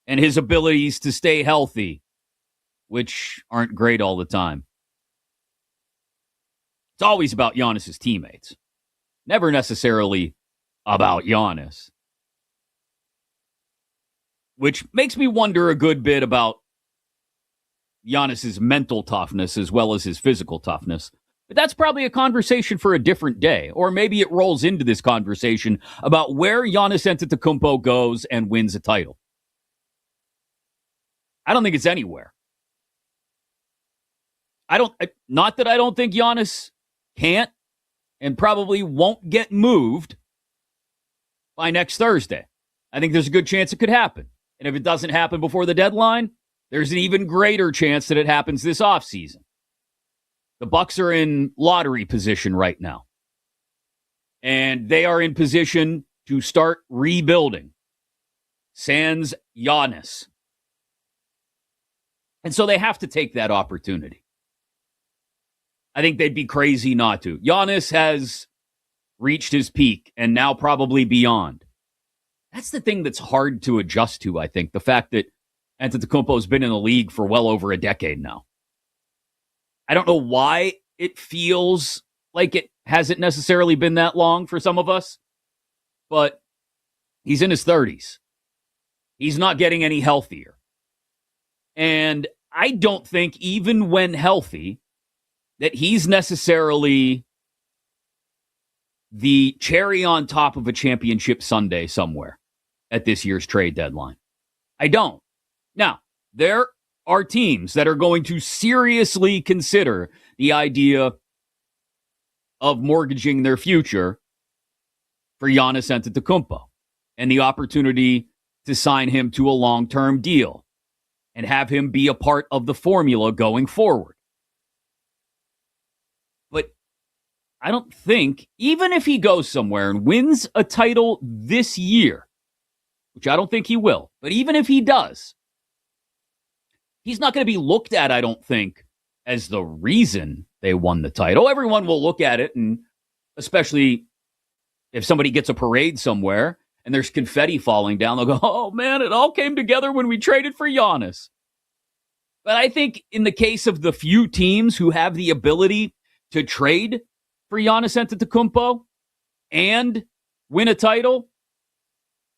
and his abilities to stay healthy, which aren't great all the time. It's always about Giannis's teammates, never necessarily about Giannis. Which makes me wonder a good bit about Giannis's mental toughness as well as his physical toughness. But that's probably a conversation for a different day. Or maybe it rolls into this conversation about where Giannis Antetokounmpo goes and wins a title. I don't think it's anywhere. Not that I don't think Giannis can't and probably won't get moved by next Thursday. I think there's a good chance it could happen. And if it doesn't happen before the deadline, there's an even greater chance that it happens this offseason. The Bucks are in lottery position right now. And they are in position to start rebuilding. Sans Giannis. And so they have to take that opportunity. I think they'd be crazy not to. Giannis has reached his peak and now probably beyond. That's the thing that's hard to adjust to, I think. The fact that Antetokounmpo's been in the league for well over a decade now. I don't know why it feels like it hasn't necessarily been that long for some of us, but he's in his 30s. He's not getting any healthier. And I don't think, even when healthy, that he's necessarily the cherry on top of a championship sundae somewhere at this year's trade deadline. I don't. Now, there are teams that are going to seriously consider the idea of mortgaging their future for Giannis Antetokounmpo and the opportunity to sign him to a long-term deal and have him be a part of the formula going forward. But I don't think, even if he goes somewhere and wins a title this year, which I don't think he will, but even if he does, he's not going to be looked at, I don't think, as the reason they won the title. Everyone will look at it, and especially if somebody gets a parade somewhere and there's confetti falling down, they'll go, oh man, it all came together when we traded for Giannis. But I think in the case of the few teams who have the ability to trade for Giannis Antetokounmpo and win a title,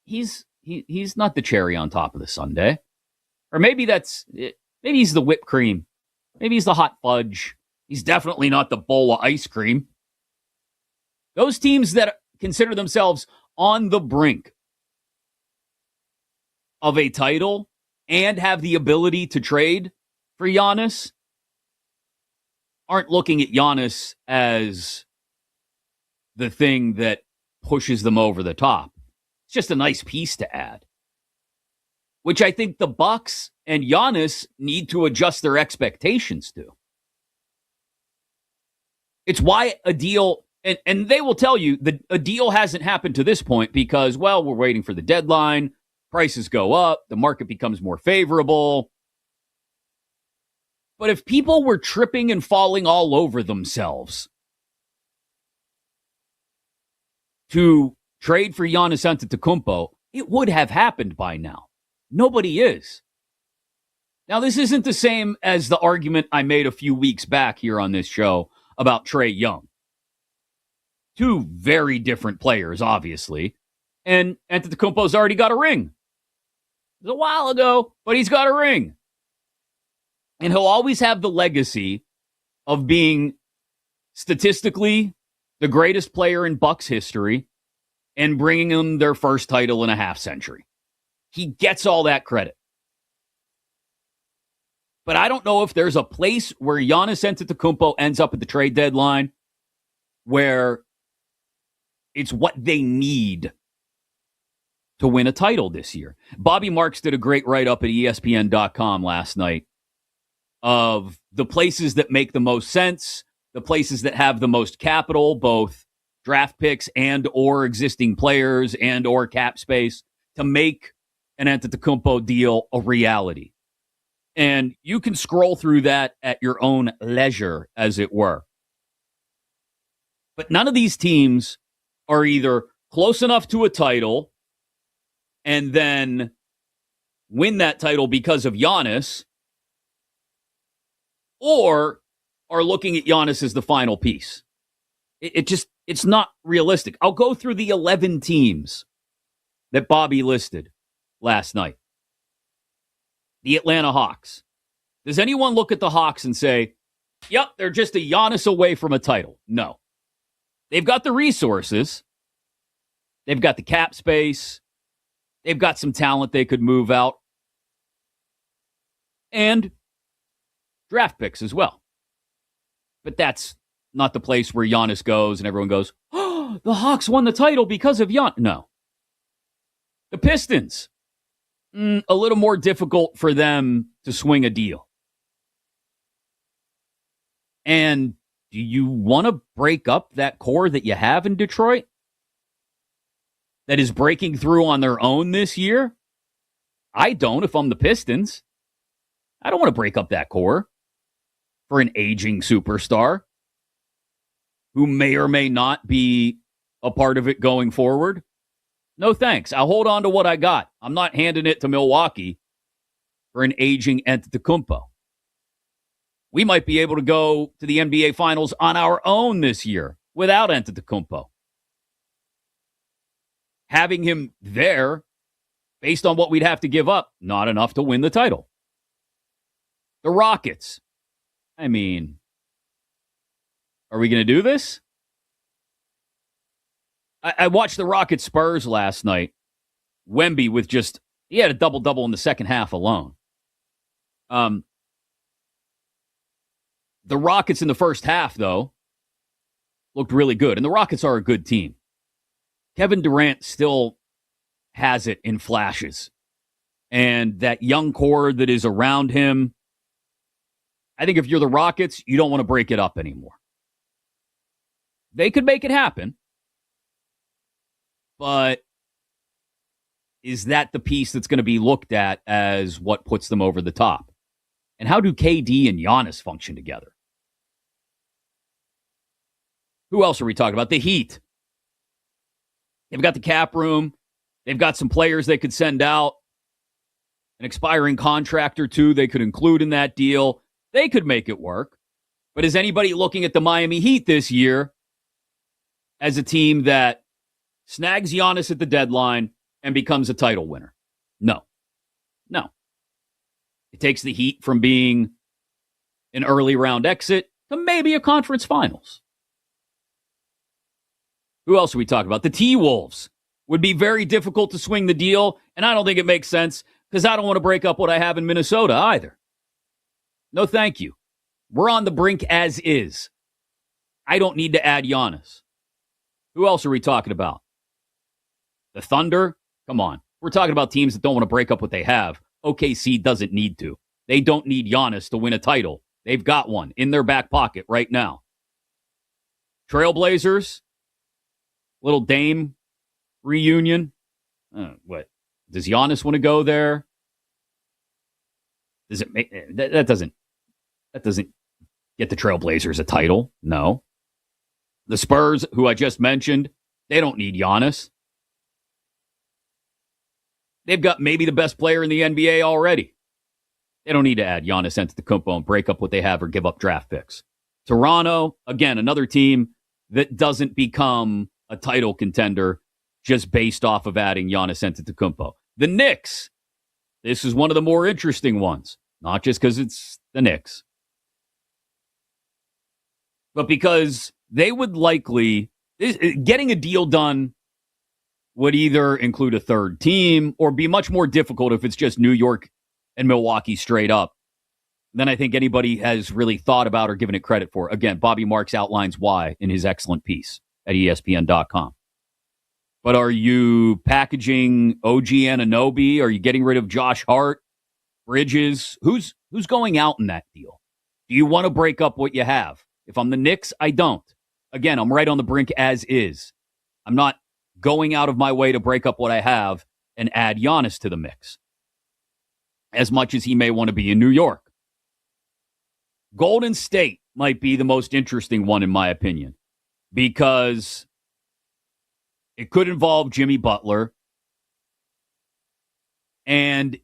he's not the cherry on top of the sundae. Or maybe he's the whipped cream. Maybe he's the hot fudge. He's definitely not the bowl of ice cream. Those teams that consider themselves on the brink of a title and have the ability to trade for Giannis aren't looking at Giannis as the thing that pushes them over the top. It's just a nice piece to add, which I think the Bucks and Giannis need to adjust their expectations to. It's why a deal, and they will tell you that a deal hasn't happened to this point because, well, we're waiting for the deadline, prices go up, the market becomes more favorable. But if people were tripping and falling all over themselves to trade for Giannis Antetokounmpo, it would have happened by now. Nobody is. Now, this isn't the same as the argument I made a few weeks back here on this show about Trae Young. Two very different players, obviously. And Antetokounmpo's already got a ring. It was a while ago, but he's got a ring. And he'll always have the legacy of being statistically the greatest player in Bucks history and bringing them their first title in a half century. He gets all that credit. But I don't know if there's a place where Giannis Antetokounmpo ends up at the trade deadline where it's what they need to win a title this year. Bobby Marks did a great write-up at ESPN.com last night of the places that make the most sense, the places that have the most capital, both draft picks and or existing players and or cap space to make an Antetokounmpo deal a reality. And you can scroll through that at your own leisure, as it were. But none of these teams are either close enough to a title and then win that title because of Giannis, or are looking at Giannis as the final piece. It's not realistic. I'll go through the 11 teams that Bobby listed last night. The Atlanta Hawks. Does anyone look at the Hawks and say, yep, they're just a Giannis away from a title? No. They've got the resources. They've got the cap space. They've got some talent they could move out. And draft picks as well. But that's not the place where Giannis goes and everyone goes, oh, the Hawks won the title because of Giannis. No. The Pistons. A little more difficult for them to swing a deal. And do you want to break up that core that you have in Detroit that is breaking through on their own this year? I don't if I'm the Pistons. I don't want to break up that core for an aging superstar who may or may not be a part of it going forward. No thanks. I'll hold on to what I got. I'm not handing it to Milwaukee for an aging Antetokounmpo. We might be able to go to the NBA Finals on our own this year without Antetokounmpo. Having him there, based on what we'd have to give up, not enough to win the title. The Rockets. I mean, are we going to do this? I watched the Rockets Spurs last night. Wemby with he had a double-double in the second half alone. The Rockets in the first half, though, looked really good. And the Rockets are a good team. Kevin Durant still has it in flashes. And that young core that is around him, I think if you're the Rockets, you don't want to break it up anymore. They could make it happen. But is that the piece that's going to be looked at as what puts them over the top? And how do KD and Giannis function together? Who else are we talking about? The Heat. They've got the cap room. They've got some players they could send out. An expiring contract or two they could include in that deal. They could make it work. But is anybody looking at the Miami Heat this year as a team that snags Giannis at the deadline and becomes a title winner? No. It takes the Heat from being an early round exit to maybe a conference finals. Who else are we talking about? The T-Wolves. Would be very difficult to swing the deal, and I don't think it makes sense because I don't want to break up what I have in Minnesota either. No, thank you. We're on the brink as is. I don't need to add Giannis. Who else are we talking about? The Thunder? Come on. We're talking about teams that don't want to break up what they have. OKC doesn't need to. They don't need Giannis to win a title. They've got one in their back pocket right now. Trailblazers? Little Dame reunion. What? Does Giannis want to go there? Does it make that doesn't get the Trailblazers a title? No. The Spurs, who I just mentioned, they don't need Giannis. They've got maybe the best player in the NBA already. They don't need to add Giannis Antetokounmpo and break up what they have or give up draft picks. Toronto, again, another team that doesn't become a title contender just based off of adding Giannis Antetokounmpo. The Knicks, this is one of the more interesting ones, not just because it's the Knicks, but because they would likely, getting a deal done would either include a third team or be much more difficult if it's just New York and Milwaukee straight up than I think anybody has really thought about or given it credit for. Again, Bobby Marks outlines why in his excellent piece at ESPN.com. But are you packaging OG Anunoby? Are you getting rid of Josh Hart, Bridges? Who's going out in that deal? Do you want to break up what you have? If I'm the Knicks, I don't. Again, I'm right on the brink as is. I'm not going out of my way to break up what I have and add Giannis to the mix, as much as he may want to be in New York. Golden State might be the most interesting one, in my opinion, because it could involve Jimmy Butler, and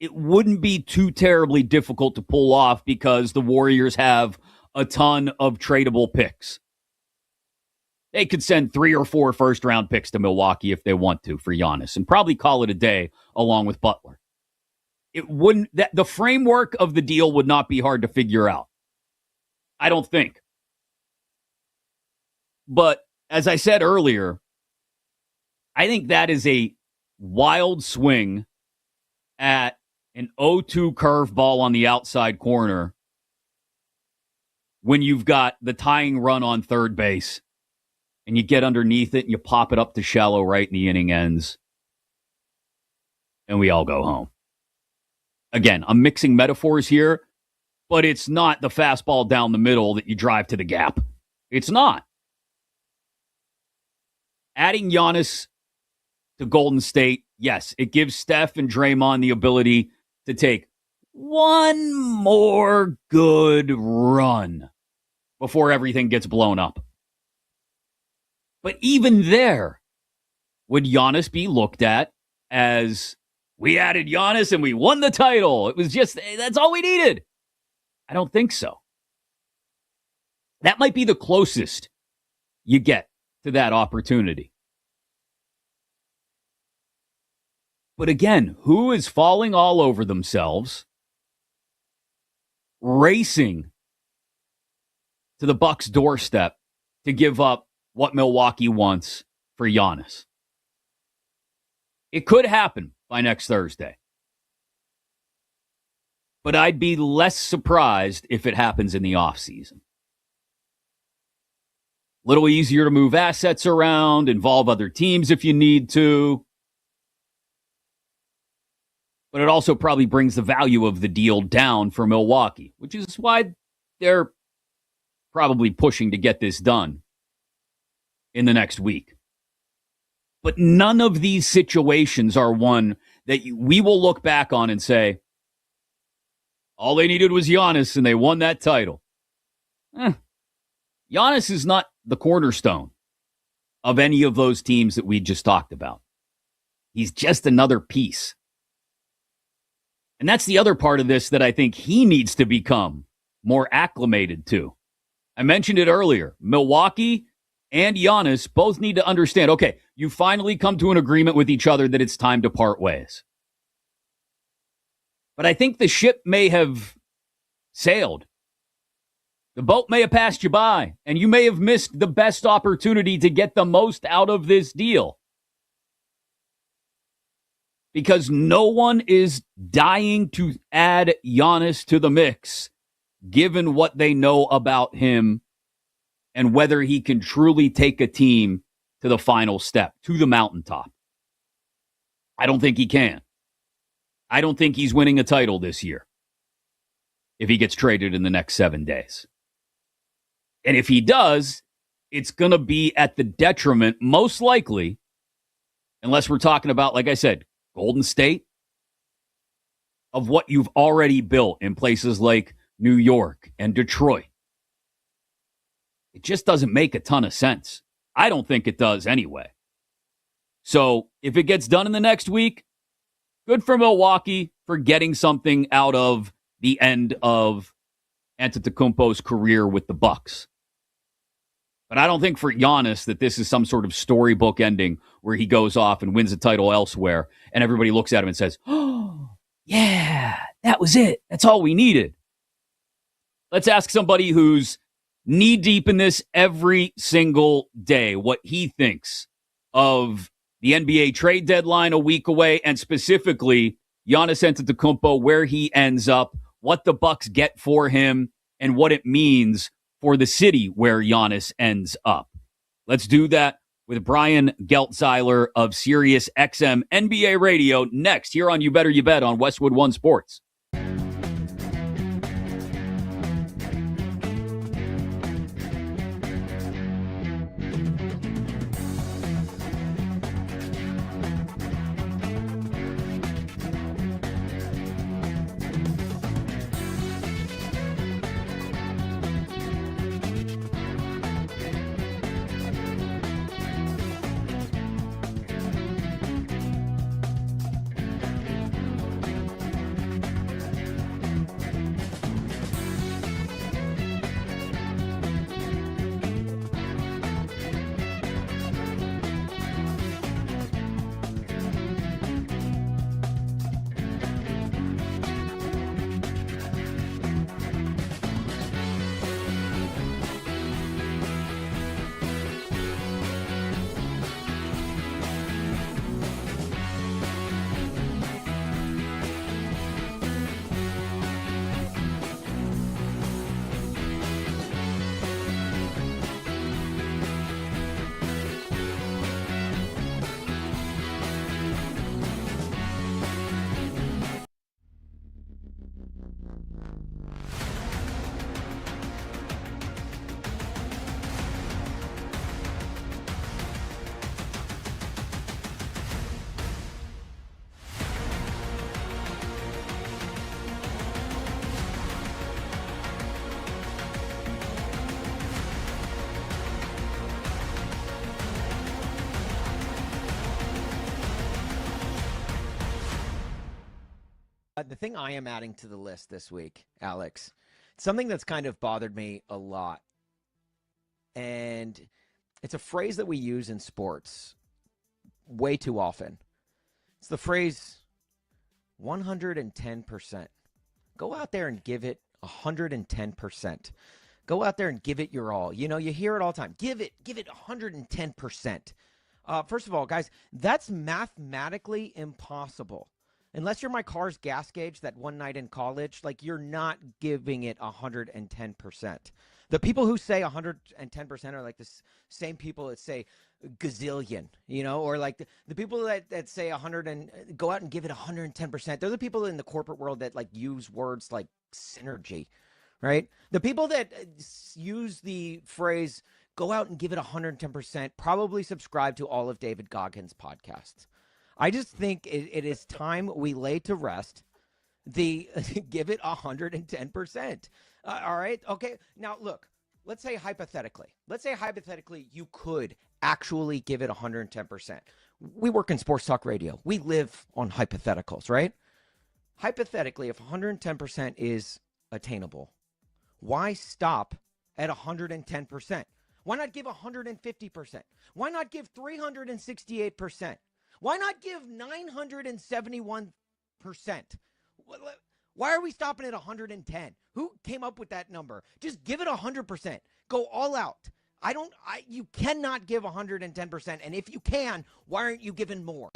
it wouldn't be too terribly difficult to pull off because the Warriors have a ton of tradable picks. They could send 3 or 4 first-round picks to Milwaukee if they want to for Giannis and probably call it a day along with Butler. It wouldn't. The framework of the deal would not be hard to figure out. I don't think. But as I said earlier, I think that is a wild swing at an 0-2 curveball on the outside corner when you've got the tying run on third base and you get underneath it and you pop it up to shallow right and the inning ends and we all go home. Again, I'm mixing metaphors here, but it's not the fastball down the middle that you drive to the gap. It's not. Adding Giannis to Golden State, yes, it gives Steph and Draymond the ability to take one more good run before everything gets blown up. But even there, would Giannis be looked at as We added Giannis and we won the title. It was just, that's all we needed. I don't think so. That might be the closest you get to that opportunity. But again, who is falling all over themselves, racing to the Bucks' doorstep to give up what Milwaukee wants for Giannis? It could happen by next Thursday. But I'd be less surprised if it happens in the offseason. A little easier to move assets around, involve other teams if you need to. But it also probably brings the value of the deal down for Milwaukee, which is why they're probably pushing to get this done in the next week. But none of these situations are one that we will look back on and say, all they needed was Giannis and they won that title. Giannis is not the cornerstone of any of those teams that we just talked about. He's just another piece. And that's the other part of this that I think he needs to become more acclimated to. I mentioned it earlier. Milwaukee and Giannis both need to understand, okay, you finally come to an agreement with each other that it's time to part ways. But I think the ship may have sailed. The boat may have passed you by, and you may have missed the best opportunity to get the most out of this deal. Because no one is dying to add Giannis to the mix, given what they know about him and whether he can truly take a team to the final step, to the mountaintop. I don't think he can. I don't think he's winning a title this year if he gets traded in the next 7 days. And if he does, it's going to be at the detriment, most likely, unless we're talking about, like I said, Golden State, of what you've already built in places like New York and Detroit. It just doesn't make a ton of sense. I don't think it does anyway. So if it gets done in the next week, good for Milwaukee for getting something out of the end of Antetokounmpo's career with the Bucks. But I don't think for Giannis that this is some sort of storybook ending where he goes off and wins a title elsewhere and everybody looks at him and says, oh, yeah, that was it. That's all we needed. Let's ask somebody who's knee-deep in this every single day what he thinks of the NBA trade deadline a week away and specifically Giannis Antetokounmpo, where he ends up, what the Bucks get for him, and what it means for the city where Giannis ends up. Let's do that with Brian Geltzeiler of Sirius XM NBA Radio next here on You Better You Bet on Westwood One Sports. The thing I am adding to the list this week, Alex, something that's kind of bothered me a lot. And it's a phrase that we use in sports way too often. It's the phrase 110%. Go out there and give it 110%. Go out there and give it your all. You hear it all the time. Give it 110%. First of all, guys, that's mathematically impossible. Unless you're my car's gas gauge that one night in college, you're not giving it 110%. The people who say 110% are the same people that say gazillion, or the people that say 100 and go out and give it 110%. They're the people in the corporate world that use words like synergy, right? The people that use the phrase go out and give it 110% probably subscribe to all of David Goggins' podcasts. I just think it is time we lay to rest the give it 110%. All right. Okay. Now, look, let's say hypothetically you could actually give it 110%. We work in sports talk radio. We live on hypotheticals, right? Hypothetically, if 110% is attainable, why stop at 110%? Why not give 150%? Why not give 368%? Why not give 971%? Why are we stopping at 110? Who came up with that number? Just give it 100%. Go all out. You cannot give 110%. And if you can, why aren't you giving more?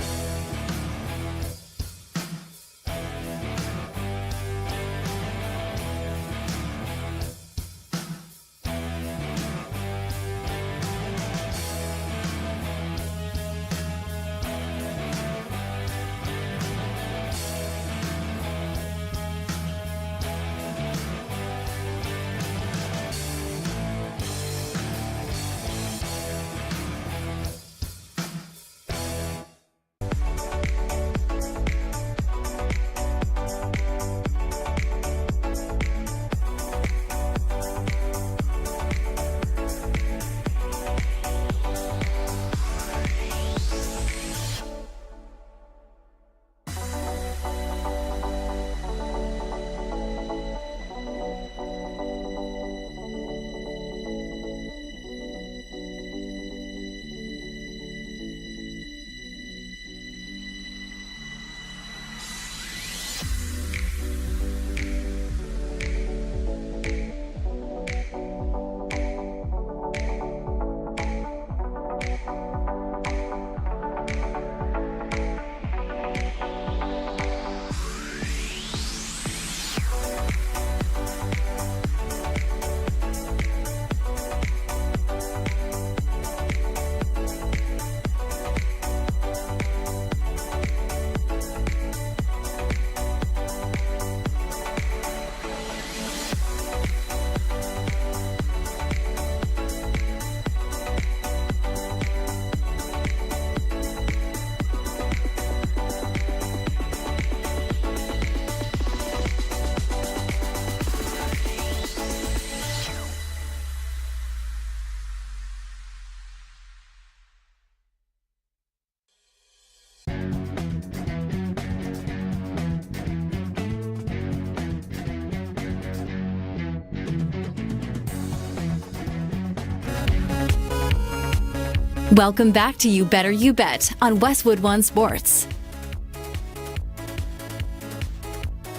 Welcome back to You Better You Bet on Westwood One Sports.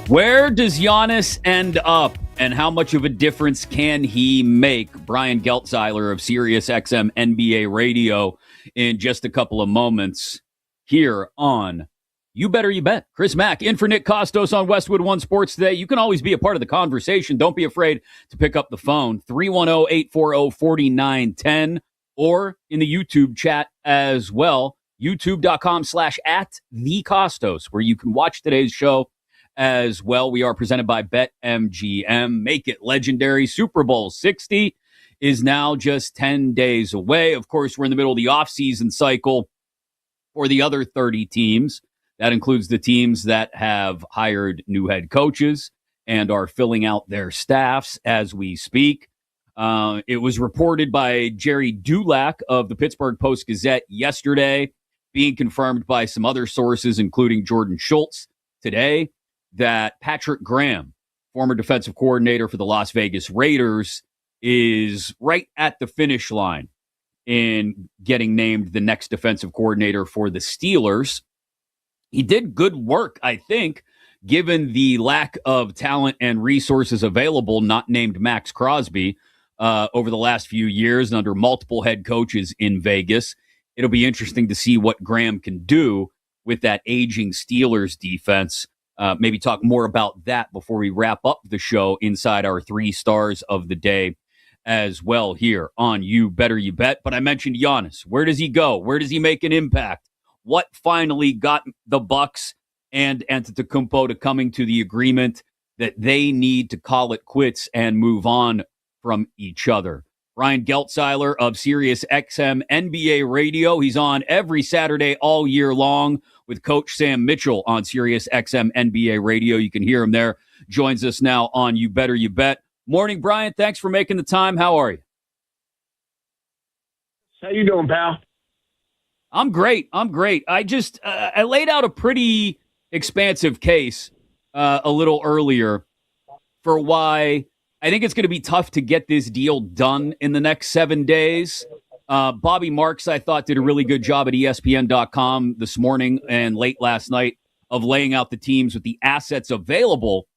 Where does Giannis end up, and how much of a difference can he make? Brian Geltzeiler of SiriusXM NBA Radio in just a couple of moments here on You Better You Bet. Chris Mack in for Nick Costos on Westwood One Sports today. You can always be a part of the conversation. Don't be afraid to pick up the phone, 310-840-4910, or in the YouTube chat as well, youtube.com/@thecostos, where you can watch today's show as well. We are presented by BetMGM. Make it legendary. Super Bowl 60 is now just 10 days away. Of course, we're in the middle of the offseason cycle for the other 30 teams. That includes the teams that have hired new head coaches and are filling out their staffs as we speak. It was reported by Jerry Dulac of the Pittsburgh Post-Gazette yesterday, being confirmed by some other sources, including Jordan Schultz today, that Patrick Graham, former defensive coordinator for the Las Vegas Raiders, is right at the finish line in getting named the next defensive coordinator for the Steelers. He did good work, I think, given the lack of talent and resources available, not named Max Crosby, over the last few years and under multiple head coaches in Vegas. It'll be interesting to see what Graham can do with that aging Steelers defense. Maybe talk more about that before we wrap up the show inside our 3 stars of the day as well here on You Better You Bet. But I mentioned Giannis. Where does he go? Where does he make an impact? What finally got the Bucks and Antetokounmpo to coming to the agreement that they need to call it quits and move on from each other? Brian Geltzeiler of Sirius XM NBA Radio. He's on every Saturday all year long with Coach Sam Mitchell on Sirius XM NBA Radio. You can hear him there. Joins us now on You Better You Bet. Morning, Brian. Thanks for making the time. How are you? How you doing, pal? I'm great. I just I laid out a pretty expansive case a little earlier for why I think it's going to be tough to get this deal done in the next 7 days. Bobby Marks, I thought, did a really good job at ESPN.com this morning and late last night of laying out the teams with the assets available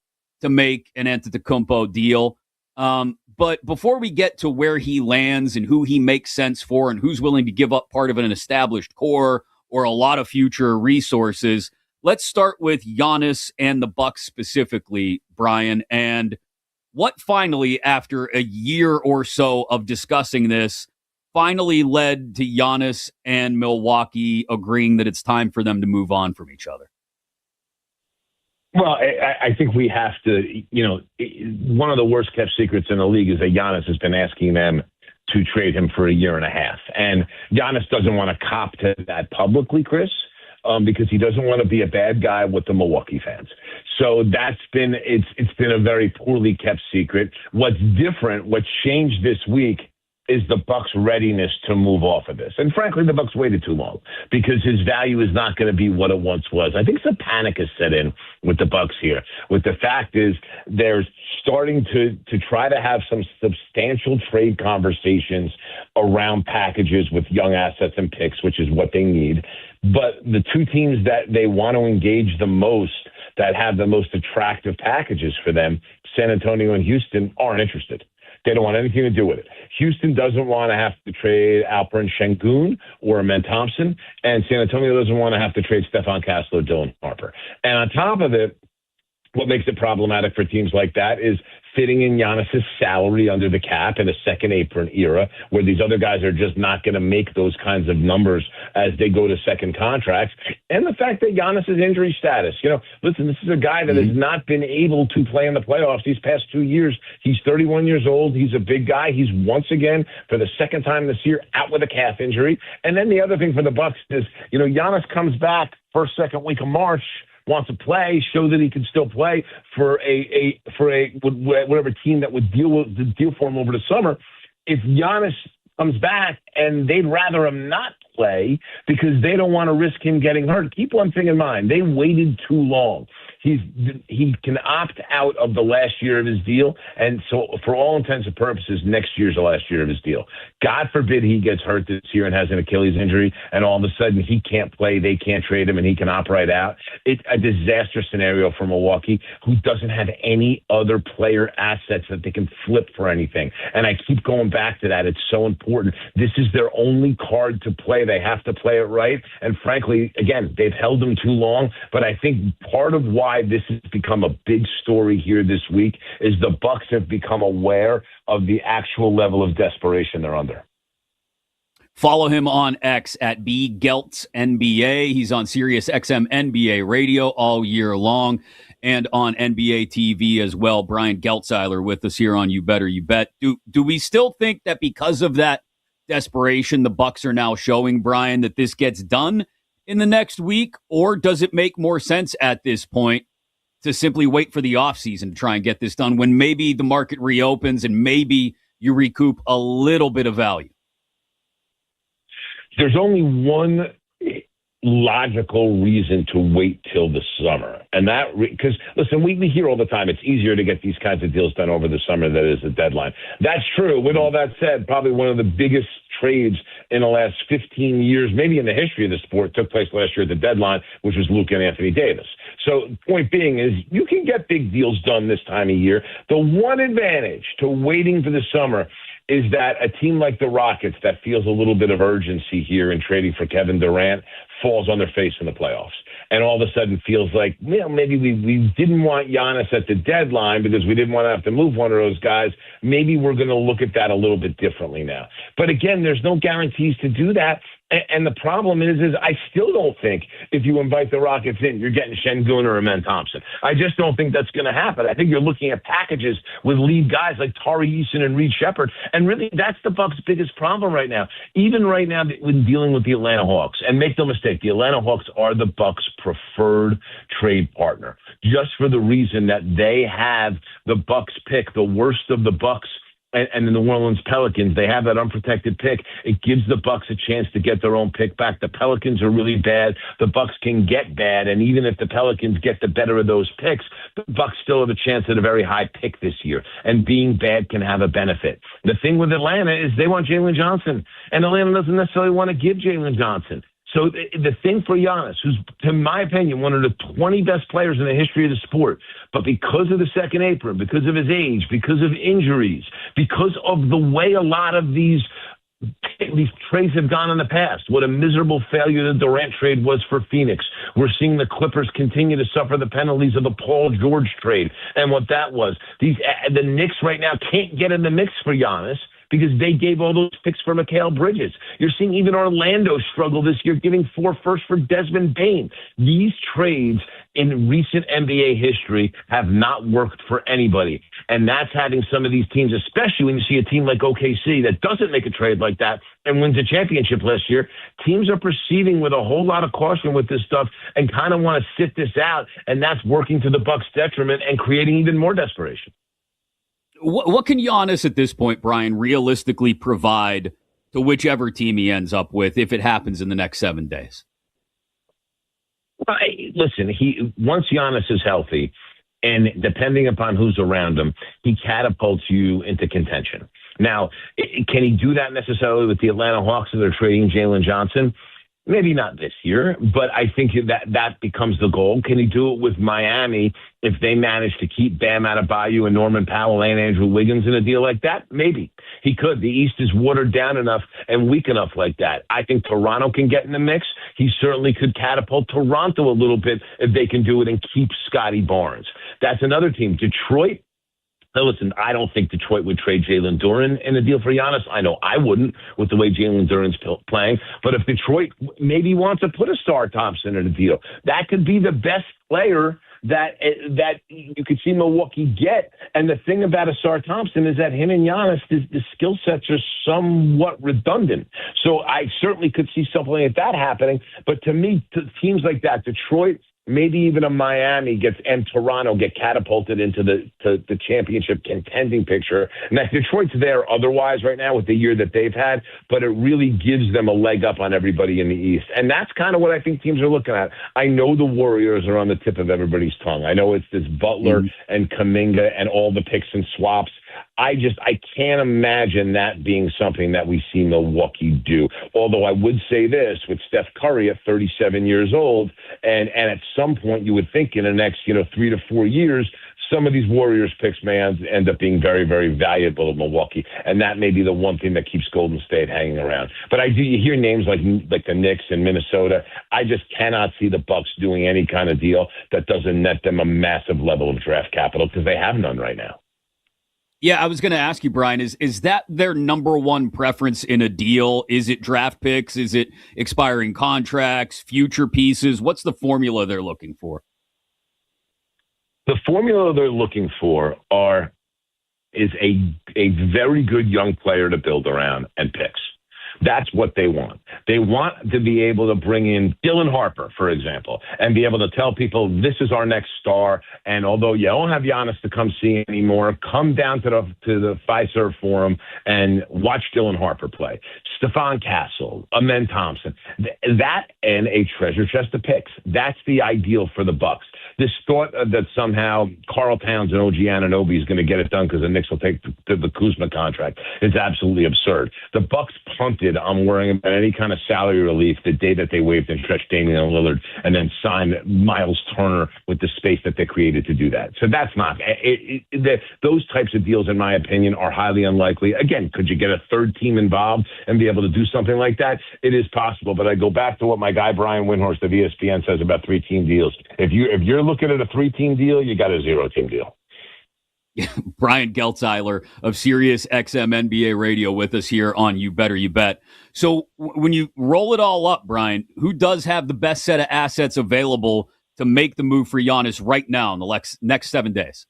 to make an Antetokounmpo deal. But before we get to where he lands and who he makes sense for and who's willing to give up part of an established core or a lot of future resources, let's start with Giannis and the Bucks specifically, Brian. And what finally, after a year or so of discussing this, finally led to Giannis and Milwaukee agreeing that it's time for them to move on from each other? Well, I think we have to, one of the worst kept secrets in the league is that Giannis has been asking them to trade him for a year and a half. And Giannis doesn't want to cop to that publicly, Chris, because he doesn't want to be a bad guy with the Milwaukee fans. So it's been a very poorly kept secret. What's different, what's changed this week is the Bucks' readiness to move off of this. And frankly, the Bucks waited too long because his value is not going to be what it once was. I think some panic has set in with the Bucks here. With the fact is they're starting to try to have some substantial trade conversations around packages with young assets and picks, which is what they need. But the two teams that they want to engage the most, that have the most attractive packages for them, San Antonio and Houston, aren't interested. They don't want anything to do with it. Houston doesn't want to have to trade Alperen Sengun or Amen Thompson, and San Antonio doesn't want to have to trade Stephon Castle or Dylan Harper. And on top of it, what makes it problematic for teams like that is fitting in Giannis's salary under the cap in a second apron era where these other guys are just not going to make those kinds of numbers as they go to second contracts. And the fact that Giannis's injury status, listen, this is a guy that has not been able to play in the playoffs these past 2 years. He's 31 years old. He's a big guy. He's once again, for the second time this year, out with a calf injury. And then the other thing for the Bucks is, Giannis comes back first, second week of March, wants to play, show that he can still play for whatever team that would deal for him over the summer. If Giannis comes back and they'd rather him not play because they don't want to risk him getting hurt, keep one thing in mind. They waited too long. He can opt out of the last year of his deal, and so for all intents and purposes, next year's the last year of his deal. God forbid he gets hurt this year and has an Achilles injury, and all of a sudden he can't play, they can't trade him, and he can opt right out. It's a disaster scenario for Milwaukee, who doesn't have any other player assets that they can flip for anything. And I keep going back to that. It's so important. This is their only card to play. They have to play it right. And frankly, again, they've held him too long, but I think part of why this has become a big story here this week is the Bucks have become aware of the actual level of desperation they're under. Follow him on X at BGeltzNBA. He's on Sirius XM NBA Radio all year long and on NBA TV as well. Brian Geltzeiler with us here on You Better You Bet. Do we still think that because of that desperation the Bucks are now showing, Brian, that this gets done in the next week, or does it make more sense at this point to simply wait for the offseason to try and get this done when maybe the market reopens and maybe you recoup a little bit of value? There's only one logical reason to wait till the summer. And that, because listen, we hear all the time, it's easier to get these kinds of deals done over the summer than it is the deadline. That's true. With all that said, probably one of the biggest trades in the last 15 years, maybe in the history of the sport, took place last year at the deadline, which was Luke and Anthony Davis. So point being is you can get big deals done this time of year. The one advantage to waiting for the summer is that a team like the Rockets that feels a little bit of urgency here in trading for Kevin Durant falls on their face in the playoffs. And all of a sudden feels like, maybe we didn't want Giannis at the deadline because we didn't want to have to move one of those guys. Maybe we're going to look at that a little bit differently now. But again, there's no guarantees to do that. And the problem is I still don't think if you invite the Rockets in, you're getting Şengün or Amen Thompson. I just don't think that's going to happen. I think you're looking at packages with lead guys like Tari Eason and Reed Shepherd. And really, that's the Bucks' biggest problem right now. Even right now when dealing with the Atlanta Hawks. And make no mistake, the Atlanta Hawks are the Bucks' preferred trade partner, just for the reason that they have the Bucks pick, the worst of the Bucks and the New Orleans Pelicans. They have that unprotected pick. It gives the Bucks a chance to get their own pick back. The Pelicans are really bad. The Bucks can get bad, and even if the Pelicans get the better of those picks, the Bucks still have a chance at a very high pick this year. And being bad can have a benefit. The thing with Atlanta is they want Jalen Johnson, and Atlanta doesn't necessarily want to give Jalen Johnson. So the thing for Giannis, who's, in my opinion, one of the 20 best players in the history of the sport, but because of the second apron, because of his age, because of injuries, because of the way a lot of these trades have gone in the past, what a miserable failure the Durant trade was for Phoenix. We're seeing the Clippers continue to suffer the penalties of the Paul George trade and what that was. The Knicks right now can't get in the mix for Giannis because they gave all those picks for Mikal Bridges. You're seeing even Orlando struggle this year, giving 4 firsts for Desmond Bane. These trades in recent NBA history have not worked for anybody. And that's having some of these teams, especially when you see a team like OKC that doesn't make a trade like that and wins a championship last year. Teams are proceeding with a whole lot of caution with this stuff and kind of want to sit this out. And that's working to the Bucks' detriment and creating even more desperation. What can Giannis at this point, Brian, realistically provide to whichever team he ends up with if it happens in the next 7 days? Well, listen, once Giannis is healthy, and depending upon who's around him, he catapults you into contention. Now, can he do that necessarily with the Atlanta Hawks if they're trading Jalen Johnson? Maybe not this year, but I think that becomes the goal. Can he do it with Miami if they manage to keep Bam Adebayo and Norman Powell and Andrew Wiggins in a deal like that? Maybe. He could. The East is watered down enough and weak enough like that. I think Toronto can get in the mix. He certainly could catapult Toronto a little bit if they can do it and keep Scotty Barnes. That's another team. Detroit. Now, listen, I don't think Detroit would trade Jalen Duren in a deal for Giannis. I know I wouldn't with the way Jalen Duren's playing. But if Detroit maybe wants to put a Star Thompson in a deal, that could be the best player that you could see Milwaukee get. And the thing about a Star Thompson is that him and Giannis, the skill sets are somewhat redundant. So I certainly could see something like that happening. But to me, teams like that, Detroit, maybe even a Miami and Toronto get catapulted into the championship contending picture. Now, Detroit's there otherwise right now with the year that they've had, but it really gives them a leg up on everybody in the East. And that's kind of what I think teams are looking at. I know the Warriors are on the tip of everybody's tongue. I know it's this Butler and Kuminga and all the picks and swaps. I can't imagine that being something that we see Milwaukee do. Although I would say this, with Steph Curry at 37 years old, and at some point you would think in the next 3 to 4 years, some of these Warriors picks may end up being very, very valuable to Milwaukee. And that may be the one thing that keeps Golden State hanging around. But you hear names like the Knicks and Minnesota. I just cannot see the Bucks doing any kind of deal that doesn't net them a massive level of draft capital because they have none right now. Yeah, I was going to ask you, Brian, is that their number one preference in a deal? Is it draft picks? Is it expiring contracts, future pieces? What's the formula they're looking for? The formula they're looking for is a very good young player to build around and picks. That's what they want. They want to be able to bring in Dylan Harper, for example, and be able to tell people this is our next star. And although you don't have Giannis to come see anymore, come down to the Fiserv Forum and watch Dylan Harper play. Stephon Castle, Amen Thompson, that and a treasure chest of picks. That's the ideal for the Bucks. This thought that somehow Karl Towns and OG Anunoby is going to get it done because the Knicks will take the Kuzma contract is absolutely absurd. The Bucks punted on worrying about any kind of salary relief the day that they waived and stretched Damian Lillard and then signed Miles Turner with the space that they created to do that. So that's not those types of deals, in my opinion, are highly unlikely. Again, could you get a third team involved and be able to do something like that? It is possible, but I go back to what my guy Brian Windhorst of ESPN says about 3-team deals. If you're looking at a 3-team deal, you got a 0-team deal. Brian Geltzeiler of Sirius XM NBA Radio with us here on You Better You Bet. So when you roll it all up, Brian, who does have the best set of assets available to make the move for Giannis right now in the next 7 days?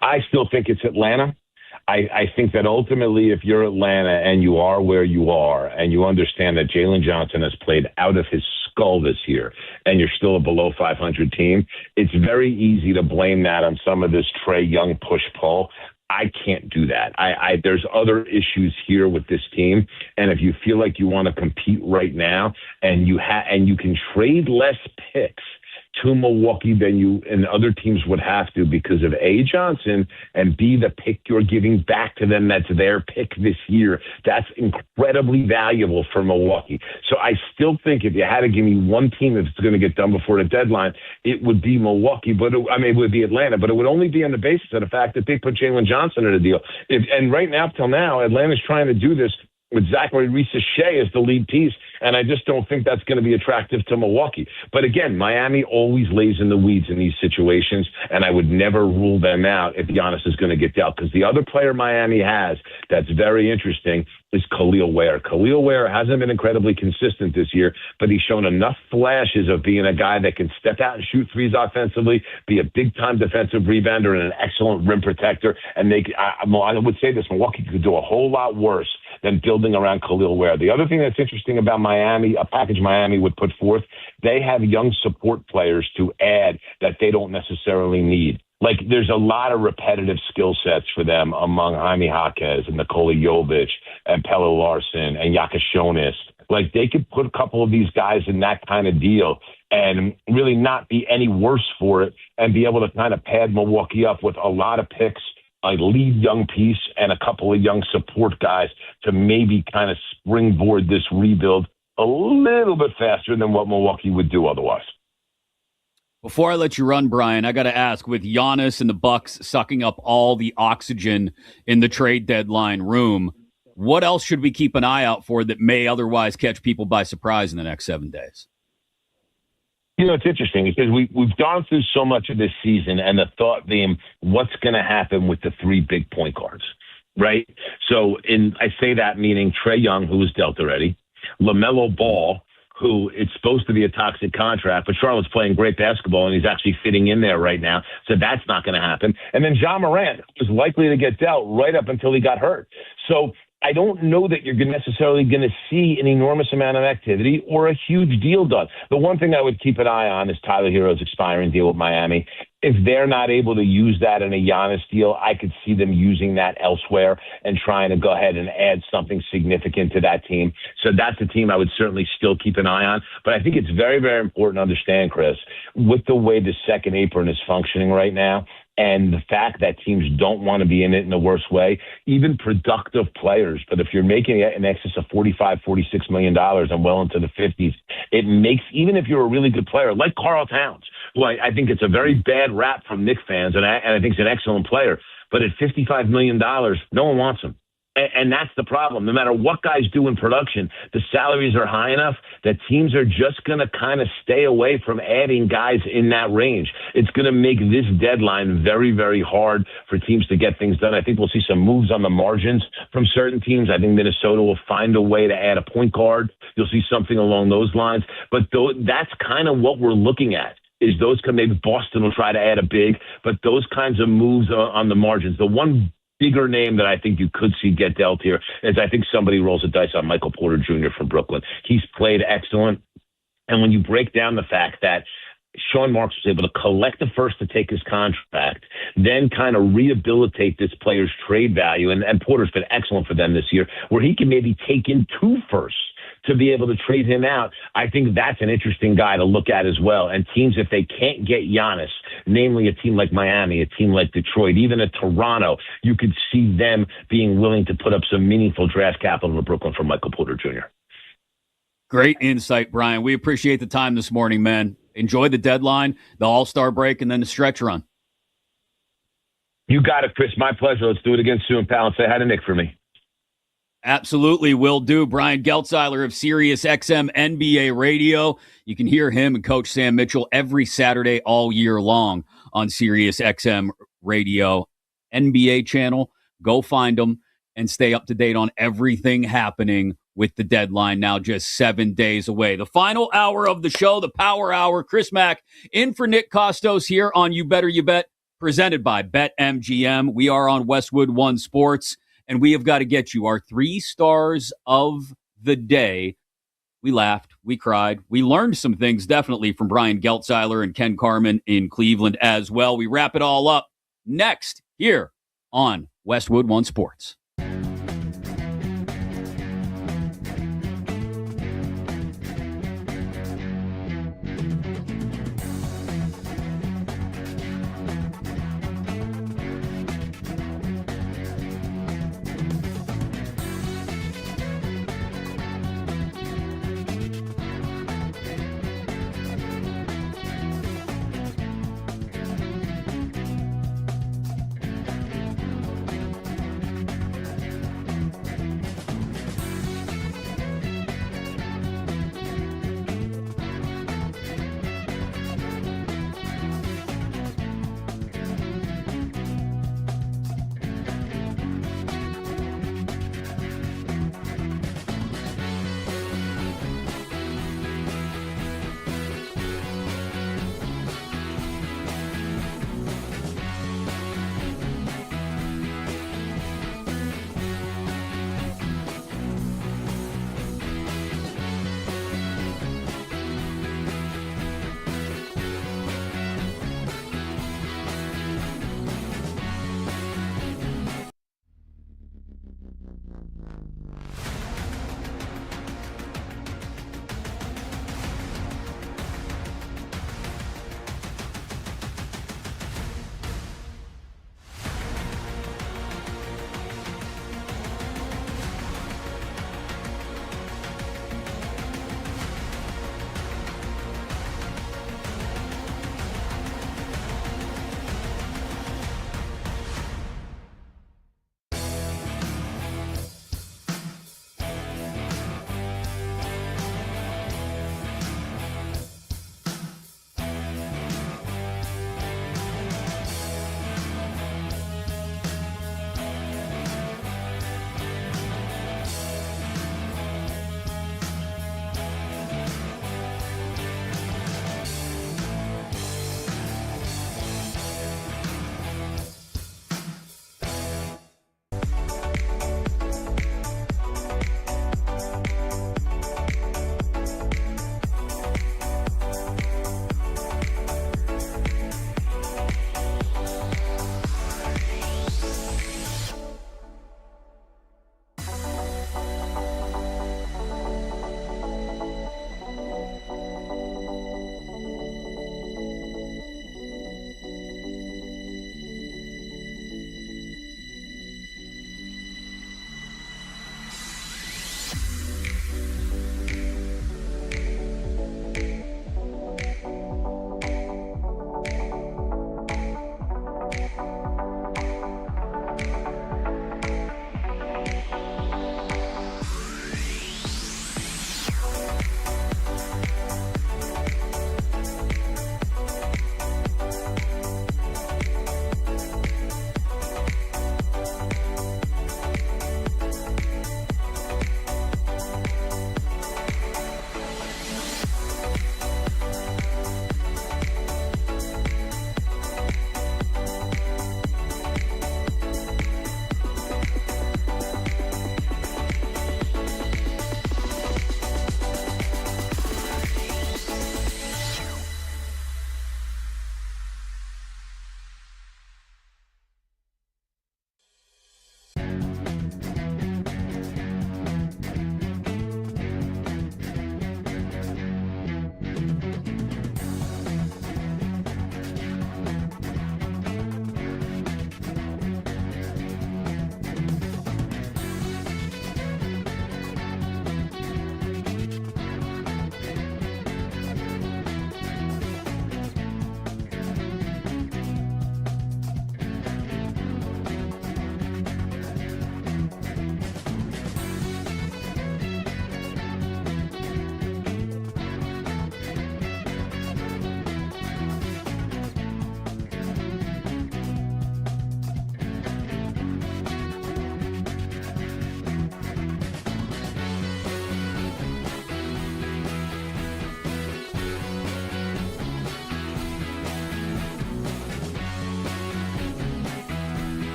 I still think it's Atlanta. I think that ultimately, if you're Atlanta and you are where you are and you understand that Jalen Johnson has played out of his skull this year and you're still a below 500 team, it's very easy to blame that on some of this Trae Young push-pull. I can't do that. There's other issues here with this team, and if you feel like you want to compete right now and you can trade less picks to Milwaukee than you and other teams would have to because of A, Johnson, and B, the pick you're giving back to them that's their pick this year. That's incredibly valuable for Milwaukee. So I still think if you had to give me one team that's going to get done before the deadline, it would be Milwaukee, but it would be Atlanta, but it would only be on the basis of the fact that they put Jalen Johnson in a deal. And right now, till now, Atlanta's trying to do this with Zachary Reese-Shea as the lead piece, and I just don't think that's going to be attractive to Milwaukee. But again, Miami always lays in the weeds in these situations, and I would never rule them out if Giannis is going to get dealt. Because the other player Miami has that's very interesting is Khalil Ware. Khalil Ware hasn't been incredibly consistent this year, but he's shown enough flashes of being a guy that can step out and shoot threes offensively, be a big-time defensive rebounder and an excellent rim protector. And I would say this, Milwaukee could do a whole lot worse than building around Khalil Ware. The other thing that's interesting about Miami, a package Miami would put forth, they have young support players to add that they don't necessarily need. Like, there's a lot of repetitive skill sets for them among Jaime Jaquez and Nikola Jovic and Pelle Larsson and Yakashonis. Like, they could put a couple of these guys in that kind of deal and really not be any worse for it and be able to kind of pad Milwaukee up with a lot of picks, a lead young piece, and a couple of young support guys to maybe kind of springboard this rebuild a little bit faster than what Milwaukee would do otherwise. Before I let you run, Brian, I got to ask, with Giannis and the Bucks sucking up all the oxygen in the trade deadline room, what else should we keep an eye out for that may otherwise catch people by surprise in the next 7 days? You know, it's interesting because we've gone through so much of this season and the thought being what's going to happen with the three big point guards, right? So I say that meaning Trae Young, who was dealt already, LaMelo Ball, who it's supposed to be a toxic contract, but Charlotte's playing great basketball and he's actually fitting in there right now. So that's not going to happen. And then Ja Morant was likely to get dealt right up until he got hurt. So I don't know that you're necessarily going to see an enormous amount of activity or a huge deal done. The one thing I would keep an eye on is Tyler Hero's expiring deal with Miami. If they're not able to use that in a Giannis deal, I could see them using that elsewhere and trying to go ahead and add something significant to that team. So that's a team I would certainly still keep an eye on. But I think it's very, very important to understand, Chris, with the way the second apron is functioning right now, and the fact that teams don't want to be in it in the worst way, even productive players. But if you're making it in excess of $45, $46 million and well into the 50s, it makes, even if you're a really good player like Karl Towns, who I think it's a very bad rap from Knicks fans, and I think he's an excellent player, but at $55 million, no one wants him. And that's the problem. No matter what guys do in production, the salaries are high enough that teams are just going to kind of stay away from adding guys in that range. It's going to make this deadline very, very hard for teams to get things done. I think we'll see some moves on the margins from certain teams. I think Minnesota will find a way to add a point guard. You'll see something along those lines. But that's kind of what we're looking at. Is those maybe Boston will try to add a big, but those kinds of moves on the margins. The one bigger name that I think you could see get dealt here is I think somebody rolls the dice on Michael Porter Jr. from Brooklyn. He's played excellent. And when you break down the fact that Sean Marks was able to collect the first to take his contract, then kind of rehabilitate this player's trade value, and Porter's been excellent for them this year, where he can maybe take in 2 firsts to be able to trade him out. I think that's an interesting guy to look at as well. And teams, if they can't get Giannis, namely a team like Miami, a team like Detroit, even a Toronto, you could see them being willing to put up some meaningful draft capital to Brooklyn for Michael Porter Jr. Great insight, Brian. We appreciate the time this morning, man. Enjoy the deadline, the All-Star break, and then the stretch run. You got it, Chris. My pleasure. Let's do it again soon, pal. And say hi to Nick for me. Absolutely, will do. Brian Geltzeiler of Sirius XM NBA Radio. You can hear him and Coach Sam Mitchell every Saturday all year long on Sirius XM Radio NBA channel. Go find them and stay up to date on everything happening with the deadline now just 7 days away. The final hour of the show, the Power Hour. Chris Mack in for Nick Costos here on You Better You Bet, presented by BetMGM. We are on Westwood One Sports. And we have got to get you our 3 stars of the day. We laughed. We cried. We learned some things definitely from Brian Geltzeiler and Ken Carman in Cleveland as well. We wrap it all up next here on Westwood One Sports.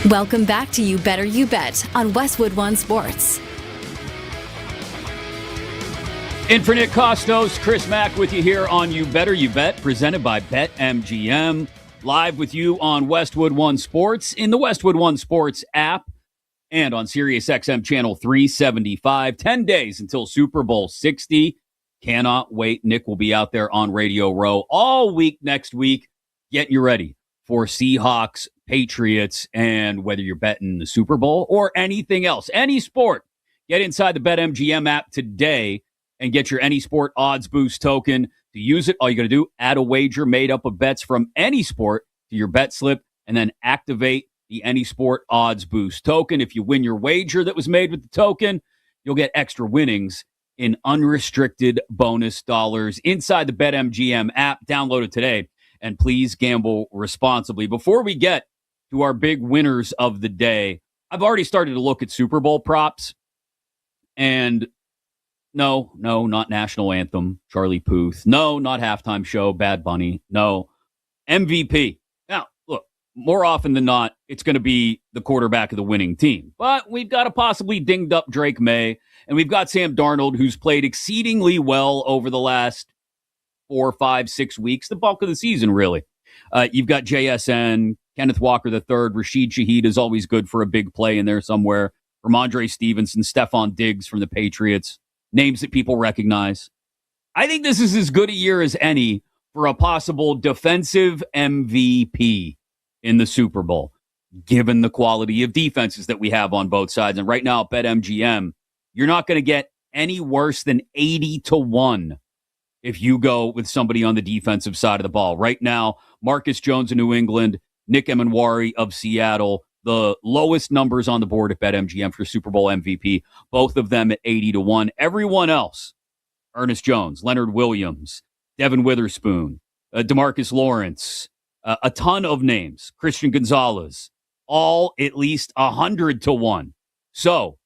Welcome back to You Better You Bet on Westwood One Sports. Infinite Costos, Chris Mack with you here on You Better You Bet, presented by BetMGM. Live with you on Westwood One Sports, in the Westwood One Sports app, and on SiriusXM Channel 375. 10 days until Super Bowl 60. Cannot wait. Nick will be out there on Radio Row all week next week, getting you ready for Seahawks, Patriots, and whether you're betting the Super Bowl or anything else, any sport, get inside the BetMGM app today and get your Any Sport Odds Boost token. To use it, all you got to do, add a wager made up of bets from any sport to your bet slip, and then activate the Any Sport Odds Boost token. If you win your wager that was made with the token, you'll get extra winnings in unrestricted bonus dollars inside the BetMGM app. Download it today, and please gamble responsibly. Before we get to our big winners of the day, I've already started to look at Super Bowl props, and no, not National Anthem, Charlie Puth. No, not Halftime Show, Bad Bunny. No, MVP. Now, look, more often than not, it's going to be the quarterback of the winning team. But we've got a possibly dinged up Drake May, and we've got Sam Darnold, who's played exceedingly well over the last 4, 5, 6 weeks, the bulk of the season, really. You've got JSN, Kenneth Walker III, Rashid Shaheed is always good for a big play in there somewhere. Ramondre Stevenson, Stephon Diggs from the Patriots, names that people recognize. I think this is as good a year as any for a possible defensive MVP in the Super Bowl, given the quality of defenses that we have on both sides. And right now at BetMGM, you're not going to get any worse than 80-1 if you go with somebody on the defensive side of the ball. Right now, Marcus Jones of New England, Nick Emanwari of Seattle, the lowest numbers on the board at BetMGM for Super Bowl MVP, both of them at 80-1. Everyone else, Ernest Jones, Leonard Williams, Devin Witherspoon, DeMarcus Lawrence, a ton of names, Christian Gonzalez, all at least 100-1. So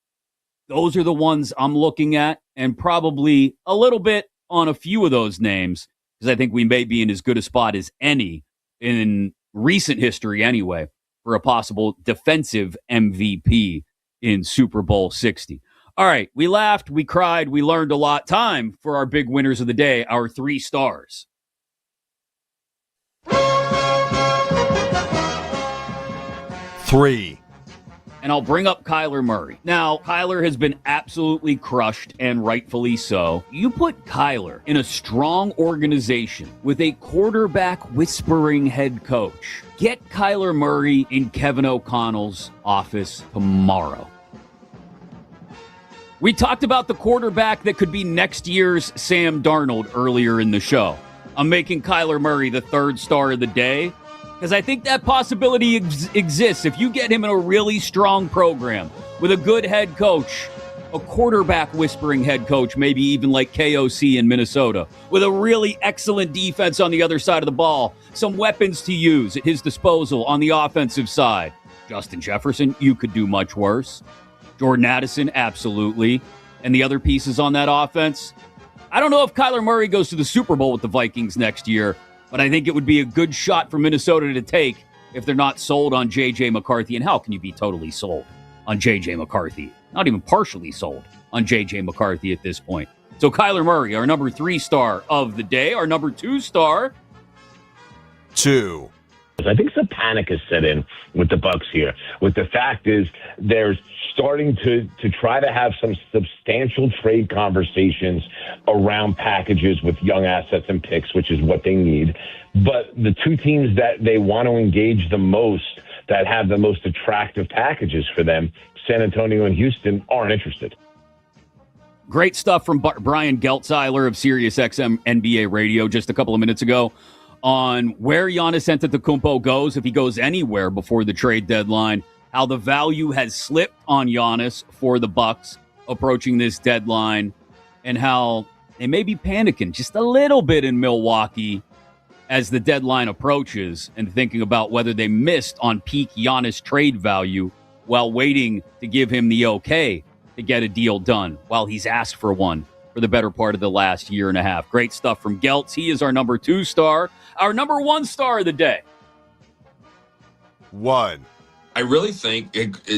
those are the ones I'm looking at, and probably a little bit on a few of those names, because I think we may be in as good a spot as any in recent history anyway for a possible defensive MVP in Super Bowl 60. All right, we laughed, we cried, we learned a lot. Time for our big winners of the day, our 3 stars. 3. And I'll bring up Kyler Murray. Now, Kyler has been absolutely crushed, and rightfully so. You put Kyler in a strong organization with a quarterback whispering head coach. Get Kyler Murray in Kevin O'Connell's office tomorrow. We talked about the quarterback that could be next year's Sam Darnold earlier in the show. I'm making Kyler Murray the third star of the day because I think that possibility exists. If you get him in a really strong program with a good head coach, a quarterback whispering head coach, maybe even like KOC in Minnesota, with a really excellent defense on the other side of the ball, some weapons to use at his disposal on the offensive side. Justin Jefferson, you could do much worse. Jordan Addison, absolutely. And the other pieces on that offense. I don't know if Kyler Murray goes to the Super Bowl with the Vikings next year, but I think it would be a good shot for Minnesota to take if they're not sold on J.J. McCarthy. And how can you be totally sold on J.J. McCarthy? Not even partially sold on J.J. McCarthy at this point. So Kyler Murray, our number 3 star of the day. Our number 2 star. 2. I think some panic has set in with the Bucs here. With the fact is they're starting to try to have some substantial trade conversations around packages with young assets and picks, which is what they need. But the two teams that they want to engage the most, that have the most attractive packages for them, San Antonio and Houston, aren't interested. Great stuff from Brian Geltzeiler of SiriusXM NBA Radio just a couple of minutes ago on where Giannis Antetokounmpo goes, if he goes anywhere before the trade deadline, how the value has slipped on Giannis for the Bucks approaching this deadline, and how they may be panicking just a little bit in Milwaukee as the deadline approaches and thinking about whether they missed on peak Giannis trade value while waiting to give him the okay to get a deal done while he's asked for one for the better part of the last year and a half. Great stuff from Geltz. He is our number 2 star. Our number 1 star of the day. 1. I really think,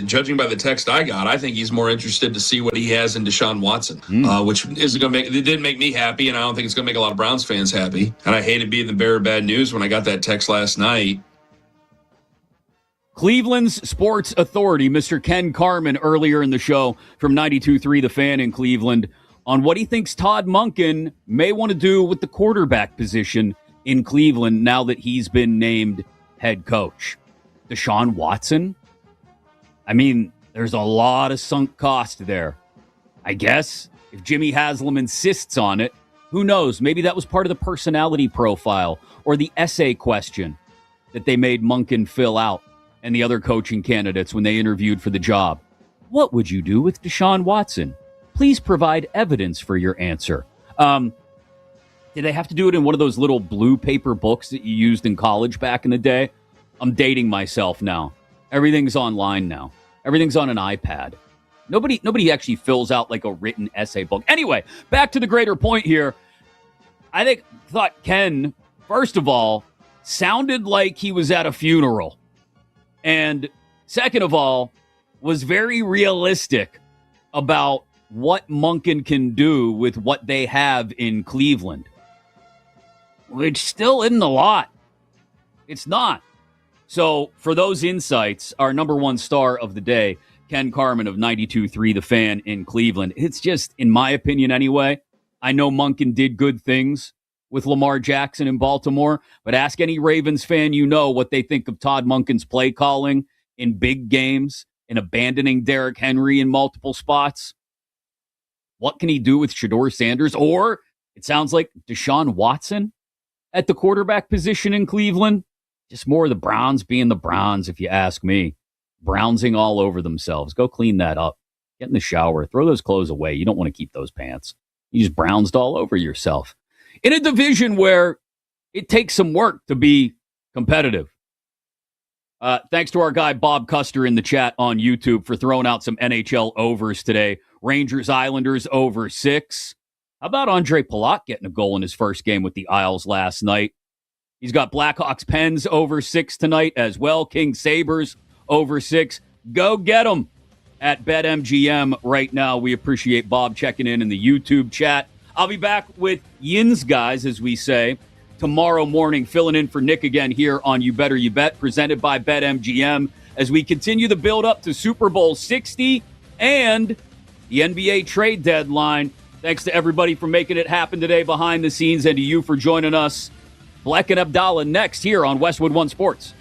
judging by the text I got, I think he's more interested to see what he has in Deshaun Watson, which isn't going to make, it didn't make me happy, and I don't think it's going to make a lot of Browns fans happy. And I hated being the bearer of bad news when I got that text last night. Cleveland's sports authority, Mr. Ken Carman, earlier in the show from 92.3 The Fan in Cleveland, on what he thinks Todd Monken may want to do with the quarterback position in Cleveland now that he's been named head coach. Deshaun Watson? I mean, there's a lot of sunk cost there. I guess if Jimmy Haslam insists on it, who knows? Maybe that was part of the personality profile or the essay question that they made Monken fill out and the other coaching candidates when they interviewed for the job. What would you do with Deshaun Watson? Please provide evidence for your answer. Did they have to do it in one of those little blue paper books that you used in college back in the day? I'm dating myself now. Everything's online now. Everything's on an iPad. Nobody actually fills out like a written essay book. Anyway, back to the greater point here. I thought Ken, first of all, sounded like he was at a funeral. And second of all, was very realistic about what Monken can do with what they have in Cleveland, which still isn't a lot. It's not. So for those insights, our number 1 star of the day, Ken Carman of 92.3 The Fan in Cleveland. It's just, in my opinion anyway, I know Monken did good things with Lamar Jackson in Baltimore, but ask any Ravens fan you know what they think of Todd Monken's play calling in big games and abandoning Derrick Henry in multiple spots. What can he do with Shedeur Sanders? Or it sounds like Deshaun Watson at the quarterback position in Cleveland. Just more of the Browns being the Browns, if you ask me. Brownsing all over themselves. Go clean that up. Get in the shower. Throw those clothes away. You don't want to keep those pants. You just Brownsed all over yourself. In a division where it takes some work to be competitive. Thanks to our guy Bob Custer in the chat on YouTube for throwing out some NHL overs today. Rangers Islanders over 6. How about Andre Palat getting a goal in his first game with the Isles last night? He's got Blackhawks Pens over 6 tonight as well. King Sabres over 6. Go get them at BetMGM right now. We appreciate Bob checking in the YouTube chat. I'll be back with Yin's guys, as we say, tomorrow morning, filling in for Nick again here on You Better You Bet, presented by BetMGM, as we continue the build up to Super Bowl 60 and the NBA trade deadline. Thanks to everybody for making it happen today behind the scenes, and to you for joining us. Black and Abdallah next here on Westwood One Sports.